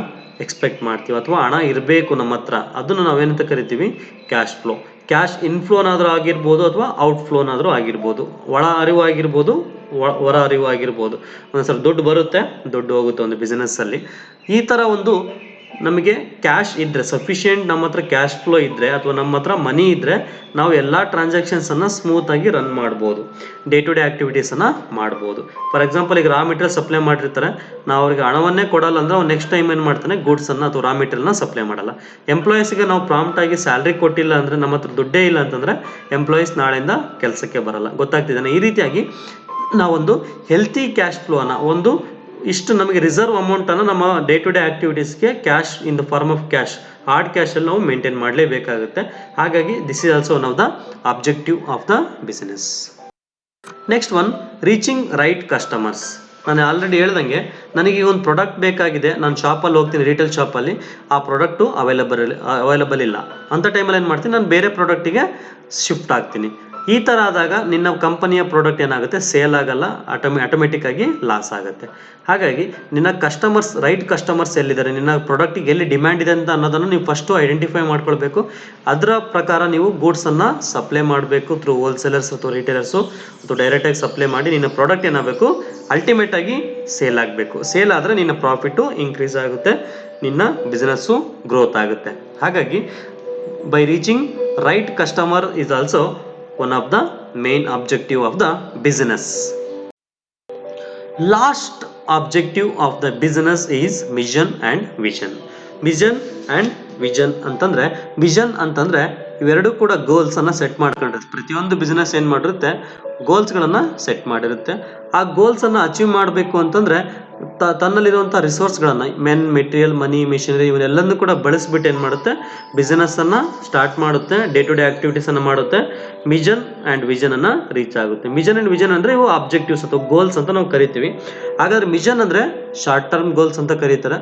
ಎಕ್ಸ್ಪೆಕ್ಟ್ ಮಾಡ್ತೀವಿ ಅಥವಾ ಹಣ ಇರಬೇಕು ನಮ್ಮ ಹತ್ರ. ಅದನ್ನು ನಾವೇನಂತ ಕರಿತೀವಿ, ಕ್ಯಾಶ್ ಫ್ಲೋ. ಕ್ಯಾಶ್ ಇನ್ಫ್ಲೋನಾದರೂ ಆಗಿರ್ಬೋದು ಅಥವಾ ಔಟ್ಫ್ಲೋನಾದರೂ ಆಗಿರ್ಬೋದು, ಒಳ ಅರಿವು ಆಗಿರ್ಬೋದು, ಹೊರ ಅರಿವು ಆಗಿರ್ಬೋದು. ಒಂದ್ಸಲ ದುಡ್ಡು ಬರುತ್ತೆ, ದುಡ್ಡು ಹೋಗುತ್ತೆ ಒಂದು ಬಿಸ್ನೆಸ್ಸಲ್ಲಿ. ಈ ಥರ ಒಂದು ನಮಗೆ ಕ್ಯಾಶ್ ಇದ್ದರೆ, ಸಫಿಷಿಯೆಂಟ್ ನಮ್ಮ ಹತ್ರ ಕ್ಯಾಶ್ ಫ್ಲೋ ಇದ್ದರೆ ಅಥವಾ ನಮ್ಮ ಹತ್ರ ಮನಿ ಇದ್ದರೆ ನಾವು ಎಲ್ಲ ಟ್ರಾನ್ಸಾಕ್ಷನ್ಸನ್ನು ಸ್ಮೂತಾಗಿ ರನ್ ಮಾಡ್ಬೋದು, ಡೇ ಟು ಡೇ ಆ್ಯಕ್ಟಿವಿಟೀಸನ್ನು ಮಾಡ್ಬೋದು. ಫಾರ್ ಎಕ್ಸಾಂಪಲ್ ಈಗ ರಾ ಮೆಟೀರಿಯಲ್ ಸಪ್ಲೈ ಮಾಡಿರ್ತಾರೆ, ನಾವು ಅವ್ರಿಗೆ ಹಣವನ್ನೇ ಕೊಡಲ್ಲ ಅಂದರೆ ಅವ್ನು ನೆಕ್ಸ್ಟ್ ಟೈಮ್ ಏನು ಮಾಡ್ತಾನೆ, ಗೂಡ್ಸನ್ನು ಅಥವಾ ರಾ ಮೆಟೀರಿಯಲ್ನ ಸಪ್ಲೈ ಮಾಡಲ್ಲ. ಎಂಪ್ಲಾಯೀಸಿಗೆ ನಾವು ಪ್ರಾಂಪ್ಟಾಗಿ ಸ್ಯಾಲ್ರಿ ಕೊಟ್ಟಿಲ್ಲ ಅಂದರೆ, ನಮ್ಮ ಹತ್ರ ದುಡ್ಡೇ ಇಲ್ಲ ಅಂತಂದರೆ ಎಂಪ್ಲಾಯೀಸ್ ನಾಳೆಯಿಂದ ಕೆಲಸಕ್ಕೆ ಬರಲ್ಲ. ಗೊತ್ತಾಗ್ತಿದ್ದಾನೆ? ಈ ರೀತಿಯಾಗಿ ನಾವೊಂದು ಹೆಲ್ತಿ ಕ್ಯಾಶ್ ಫ್ಲೋನ, ಒಂದು ಇಷ್ಟು ನಮಗೆ ರಿಸರ್ವ್ ಅಮೌಂಟನ್ನು ನಮ್ಮ ಡೇ ಟು ಡೇ ಆ್ಯಕ್ಟಿವಿಟೀಸ್ಗೆ cash in the form of cash, hard ಕ್ಯಾಶಲ್ಲಿ ನಾವು ಮೇಂಟೈನ್ ಮಾಡಲೇಬೇಕಾಗುತ್ತೆ. ಹಾಗಾಗಿ this is also one of the objective of the business. Next one, reaching right customers. ನಾನು ಆಲ್ರೆಡಿ ಹೇಳ್ದಂಗೆ ನನಗೆ ಒಂದು ಪ್ರಾಡಕ್ಟ್ ಬೇಕಾಗಿದೆ, ನಾನು ಶಾಪಲ್ಲಿ ಹೋಗ್ತೀನಿ, ರಿಟೇಲ್ ಶಾಪಲ್ಲಿ ಆ ಪ್ರಾಡಕ್ಟು ಅವೈಲಬಲ್ ಇಲ್ಲ ಅಂತ ಟೈಮಲ್ಲಿ ಏನು ಮಾಡ್ತೀನಿ, ನಾನು ಬೇರೆ ಪ್ರಾಡಕ್ಟಿಗೆ ಶಿಫ್ಟ್ ಆಗ್ತೀನಿ. ಈ ಥರ ಆದಾಗ ನಿನ್ನ ಕಂಪನಿಯ ಪ್ರಾಡಕ್ಟ್ ಏನಾಗುತ್ತೆ, ಸೇಲ್ ಆಗಲ್ಲ, ಆಟೋಮೆಟಿಕ್ಕಾಗಿ ಲಾಸ್ ಆಗುತ್ತೆ. ಹಾಗಾಗಿ ನಿನ್ನ ರೈಟ್ ಕಸ್ಟಮರ್ಸ್ ಎಲ್ಲಿದ್ದಾರೆ, ನಿನ್ನ ಪ್ರಾಡಕ್ಟಿಗೆ ಎಲ್ಲಿ ಡಿಮ್ಯಾಂಡ್ ಇದೆ ಅಂತ ಅನ್ನೋದನ್ನು ನೀವು ಫಸ್ಟು ಐಡೆಂಟಿಫೈ ಮಾಡ್ಕೊಳ್ಬೇಕು. ಅದರ ಪ್ರಕಾರ ನೀವು ಗೂಡ್ಸನ್ನು ಸಪ್ಲೈ ಮಾಡಬೇಕು ಥ್ರೂ ಹೋಲ್ಸೇಲರ್ಸ್ ಅಥವಾ ರಿಟೇಲರ್ಸು ಅಥವಾ ಡೈರೆಕ್ಟಾಗಿ ಸಪ್ಲೈ ಮಾಡಿ ನಿನ್ನ ಪ್ರಾಡಕ್ಟ್ ಏನಾಗಬೇಕು, ಅಲ್ಟಿಮೇಟಾಗಿ ಸೇಲ್ ಆಗಬೇಕು. ಸೇಲ್ ಆದರೆ ನಿನ್ನ ಪ್ರಾಫಿಟ್ಟು ಇನ್ಕ್ರೀಸ್ ಆಗುತ್ತೆ, ನಿನ್ನ ಬಿಸ್ನೆಸ್ಸು ಗ್ರೋತ್ ಆಗುತ್ತೆ. ಹಾಗಾಗಿ by reaching right customer is also one of the main objective of the business. Last objective of the business is mission and vision. Mission and vision ಅಂತಂದ್ರೆ, vision ಅಂತಂದ್ರೆ ಇವೆರಡು ಕೂಡ goals ಅನ್ನ set ಮಾಡ್ಕೊಂಡಿರುತ್ತೆ. ಪ್ರತಿಯೊಂದು business ಏನ್ ಮಾಡಿರುತ್ತೆ, goals ಗಳನ್ನ set ಮಾಡಿರುತ್ತೆ. ಆ goals ಅನ್ನ ಅಚೀವ್ ಮಾಡಬೇಕು ಅಂತಂದ್ರೆ ತನ್ನಲ್ಲಿರುವಂತಹ ರಿಸೋರ್ಸ್ ಗಳನ್ನ, ಮೆನ್, ಮೆಟೀರಿಯಲ್, ಮನಿ, ಮಿಷನರಿ ಇವನ್ನೆಲ್ಲನೂ ಕೂಡ ಬಳಸ್ಬಿಟ್ಟು ಏನ್ ಮಾಡುತ್ತೆ, ಬಿಸಿನೆಸ್ ಅನ್ನ ಸ್ಟಾರ್ಟ್ ಮಾಡುತ್ತೆ, ಡೇ ಟು ಡೇ ಆಕ್ಟಿವಿಟೀಸ್ ಅನ್ನ ಮಾಡುತ್ತೆ, ಮಿಷನ್ ಅಂಡ್ ವಿಷನ್ ಅನ್ನ ರೀಚ್ ಆಗುತ್ತೆ. ಮಿಷನ್ ಅಂಡ್ ವಿಷನ್ ಅಂದ್ರೆ ಇವು ಆಬ್ಜೆಕ್ಟಿವ್ಸ್ ಅಥವಾ ಗೋಲ್ಸ್ ಅಂತ ನಾವು ಕರಿತೀವಿ. ಹಾಗಾದ್ರೆ ಮಿಷನ್ ಅಂದ್ರೆ ಶಾರ್ಟ್ ಟರ್ಮ್ ಗೋಲ್ಸ್ ಅಂತ ಕರೀತಾರೆ,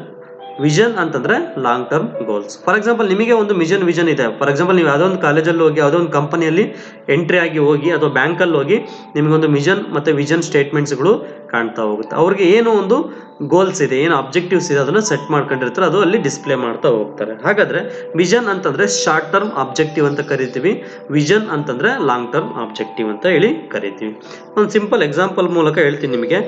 ವಿಷನ್ ಅಂತಂದ್ರೆ long term goals. For example, ನಿಮಗೆ ಒಂದು ವಿಷನ್ ಇದೆ. ಫಾರ್ ಎಕ್ಸಾಂಪಲ್, ನೀವು ಯಾವುದೋ ಒಂದು ಕಾಲೇಜಲ್ಲಿ ಹೋಗಿ, ಯಾವುದೋ ಒಂದು ಕಂಪನಿಯಲ್ಲಿ ಎಂಟ್ರಿ ಆಗಿ ಹೋಗಿ, ಅಥವಾ ಬ್ಯಾಂಕಲ್ಲಿ ಹೋಗಿ ನಿಮಗೊಂದು ಮಿಷನ್ ಮತ್ತೆ ವಿಷನ್ ಸ್ಟೇಟ್ಮೆಂಟ್ಸ್ಗಳು ಕಾಣ್ತಾ ಹೋಗುತ್ತೆ. ಅವ್ರಿಗೆ ಏನೋ ಒಂದು ಗೋಲ್ಸ್ ಇದೆ, ಏನು ಅಬ್ಜೆಕ್ಟಿವ್ಸ್ ಇದೆ, ಅದನ್ನ ಸೆಟ್ ಮಾಡ್ಕೊಂಡಿರ್ತಾರೆ, ಅದು ಅಲ್ಲಿ ಡಿಸ್ಪ್ಲೇ ಮಾಡ್ತಾ ಹೋಗ್ತಾರೆ. ಹಾಗಾದ್ರೆ ವಿಷನ್ ಅಂತಂದ್ರೆ ಶಾರ್ಟ್ ಟರ್ಮ್ ಆಬ್ಜೆಕ್ಟಿವ್ ಅಂತ ಕರಿತೀವಿ, ವಿಷನ್ ಅಂತಂದ್ರೆ ಲಾಂಗ್ ಟರ್ಮ್ ಆಬ್ಜೆಕ್ಟಿವ್ ಅಂತ ಹೇಳಿ ಕರಿತೀವಿ. ಒಂದು ಸಿಂಪಲ್ ಎಕ್ಸಾಂಪಲ್ ಮೂಲಕ ಹೇಳ್ತೀನಿ ನಿಮಗೆ.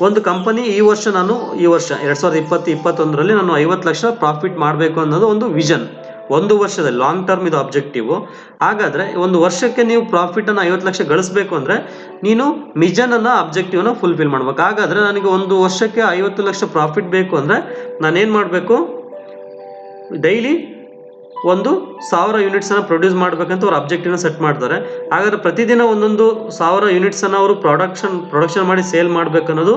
ಒಂದು ಕಂಪನಿ ಈ ವರ್ಷ 2020-2021ರಲ್ಲಿ ನಾನು 50 ಲಕ್ಷ ಪ್ರಾಫಿಟ್ ಮಾಡಬೇಕು ಅನ್ನೋದು ಒಂದು ವಿಷನ್. ಒಂದು ವರ್ಷದಲ್ಲಿ ಲಾಂಗ್ ಟರ್ಮ್ ಇದು ಆಬ್ಜೆಕ್ಟಿವ್. ಹಾಗಾದ್ರೆ ಒಂದು ವರ್ಷಕ್ಕೆ ನೀವು ಪ್ರಾಫಿಟ್ ಅನ್ನ 50 ಲಕ್ಷ ಗಳಿಸಬೇಕು ಅಂದ್ರೆ ನೀನು ಮಿಷನ್ ಅನ್ನ ಆಬ್ಜೆಕ್ಟಿವ್ ಅನ್ನ ಫುಲ್ಫಿಲ್ ಮಾಡ್ಬೇಕು. ಹಾಗಾದ್ರೆ ನನಗೆ ಒಂದು ವರ್ಷಕ್ಕೆ 50 ಲಕ್ಷ ಪ್ರಾಫಿಟ್ ಬೇಕು ಅಂದ್ರೆ ನಾನೇನ್ ಮಾಡ್ಬೇಕು, ಡೈಲಿ 1,000 ಯೂನಿಟ್ಸ್ ಅನ್ನ ಪ್ರೊಡ್ಯೂಸ್ ಮಾಡ್ಬೇಕಂತ ಅವ್ರ ಆಬ್ಜೆಕ್ಟಿವ್ ನ ಸೆಟ್ ಮಾಡ್ತಾರೆ. ಹಾಗಾದ್ರೆ ಪ್ರತಿದಿನ 1,000 ಯೂನಿಟ್ಸ್ ಅನ್ನ ಅವರು ಪ್ರೊಡಕ್ಷನ್ ಮಾಡಿ ಸೇಲ್ ಮಾಡ್ಬೇಕನ್ನೋದು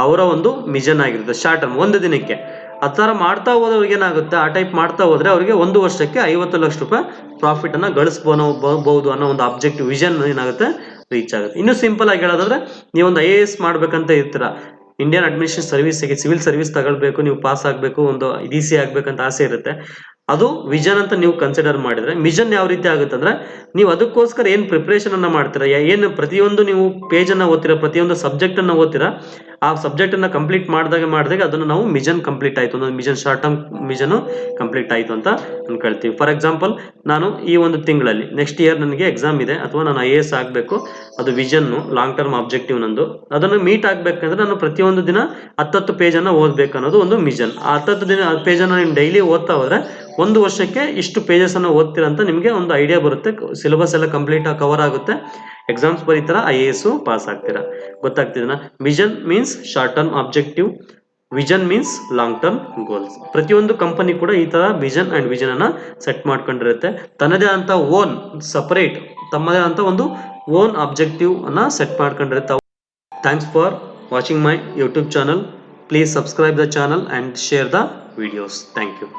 ಅವರ ಒಂದು ಮಿಷನ್ ಆಗಿರುತ್ತೆ, ಶಾರ್ಟ್ ಟರ್ಮ್, ಒಂದು ದಿನಕ್ಕೆ. ಆ ಥರ ಮಾಡ್ತಾ ಹೋದವ್ರಿಗೆ ಏನಾಗುತ್ತೆ, ಆ ಟೈಪ್ ಮಾಡ್ತಾ ಹೋದ್ರೆ ಅವರಿಗೆ ಒಂದು ವರ್ಷಕ್ಕೆ 50 ಲಕ್ಷ ರೂಪಾಯಿ ಪ್ರಾಫಿಟ್ ಅನ್ನ ಗಳಿಸಬಹುದು ಅನ್ನೋ ಒಂದು ಆಬ್ಜೆಕ್ಟಿವ್ ವಿಷನ್ ಏನಾಗುತ್ತೆ, ರೀಚ್ ಆಗುತ್ತೆ. ಇನ್ನು ಸಿಂಪಲ್ ಆಗಿ ಹೇಳೋದಾದ್ರೆ, ನೀವೊಂದು IAS ಮಾಡ್ಬೇಕಂತ ಇರ್ತೀರಾ, ಇಂಡಿಯನ್ ಅಡ್ಮಿನಿಸ್ಟ್ರೇಷನ್ ಸರ್ವಿಸ್ಗೆ ಸಿವಿಲ್ ಸರ್ವಿಸ್ ತಗೊಳ್ಬೇಕು, ನೀವು ಪಾಸ್ ಆಗಬೇಕು, ಒಂದು DC ಆಗಬೇಕಂತ ಆಸೆ ಇರುತ್ತೆ. ಅದು ವಿಷನ್ ಅಂತ ನೀವು ಕನ್ಸಿಡರ್ ಮಾಡಿದ್ರೆ, ಮಿಷನ್ ಯಾವ ರೀತಿ ಆಗುತ್ತೆ ಅಂದ್ರೆ, ನೀವು ಅದಕ್ಕೋಸ್ಕರ ಏನು ಪ್ರಿಪರೇಷನ್ ಅನ್ನ ಮಾಡ್ತೀರಾ, ಏನು ಪ್ರತಿಯೊಂದು ನೀವು ಪೇಜ್ ಅನ್ನ ಓದ್ತೀರಾ, ಪ್ರತಿಯೊಂದು ಸಬ್ಜೆಕ್ಟ್ ಅನ್ನ ಓದ್ತೀರಾ, ಆ ಸಬ್ಜೆಕ್ಟ್ ಅನ್ನ ಕಂಪ್ಲೀಟ್ ಮಾಡಿದಾಗ ಅದನ್ನು ನಾವು ಮಿಷನ್ ಕಂಪ್ಲೀಟ್ ಆಯ್ತು, ಒಂದು mission short term mission complete ಆಯ್ತು ಅಂತ ಅನ್ಕೊಳ್ತೀವಿ. ಫಾರ್ ಎಕ್ಸಾಂಪಲ್, ನಾನು ಈ ಒಂದು ತಿಂಗಳಲ್ಲಿ ನೆಕ್ಸ್ಟ್ ಇಯರ್ ನನಗೆ ಎಕ್ಸಾಮ್ ಇದೆ, ಅಥವಾ ನಾನು IAS ಆಗಬೇಕು, ಅದು ವಿಷನ್ ಲಾಂಗ್ ಟರ್ಮ್ ಆಬ್ಜೆಕ್ಟಿವ್ ನಂದು. ಅದನ್ನು ಮೀಟ್ ಆಗ್ಬೇಕಂದ್ರೆ ನಾನು ಪ್ರತಿಯೊಂದು ದಿನ 10 ಪೇಜ್ ಅನ್ನ ಓದ್ಬೇಕು ಅನ್ನೋದು ಒಂದು ಮಿಷನ್. ಆ 10 ಪೇಜ್ ಅನ್ನ ನೀವು ಡೈಲಿ ಓದ್ತಾ ಹೋದ್ರೆ ಒಂದು ವರ್ಷಕ್ಕೆ ಇಷ್ಟು ಪೇಜಸ್ ಅನ್ನ ಓದ್ತೀರಾ ಅಂತ ನಿಮಗೆ ಒಂದು ಐಡಿಯಾ ಬರುತ್ತೆ. ಸಿಲೆಬಸ್ ಎಲ್ಲ ಕಂಪ್ಲೀಟ್ ಆಗಿ ಕವರ್ ಆಗುತ್ತೆ, ಎಕ್ಸಾಮ್ಸ್ ಬರೀತಾರ, IAS ಪಾಸ್ ಆಗ್ತೀರಾ. ಗೊತ್ತಾಗ್ತಿದೆನಾ? Vision means short term objective, vision means long term goals. ಪ್ರತಿಯೊಂದು ಕಂಪನಿ ಕೂಡ ಈ ತರ ವಿಷನ್ ಅಂಡ್ ವಿಷನ್ ಅನ್ನ ಸೆಟ್ ಮಾಡ್ಕೊಂಡಿರುತ್ತೆ. ತನ್ನದೇ ಅಂತ ಓನ್ ಸಪರೇಟ್, ತಮ್ಮದೇ ಅಂತ ಒಂದು ಓನ್ ಆಬ್ಜೆಕ್ಟಿವ್ ಅನ್ನ ಸೆಟ್ ಮಾಡ್ಕೊಂಡಿರುತ್ತೆ. Thanks for watching my YouTube channel. Please subscribe the channel and share the videos. Thank you.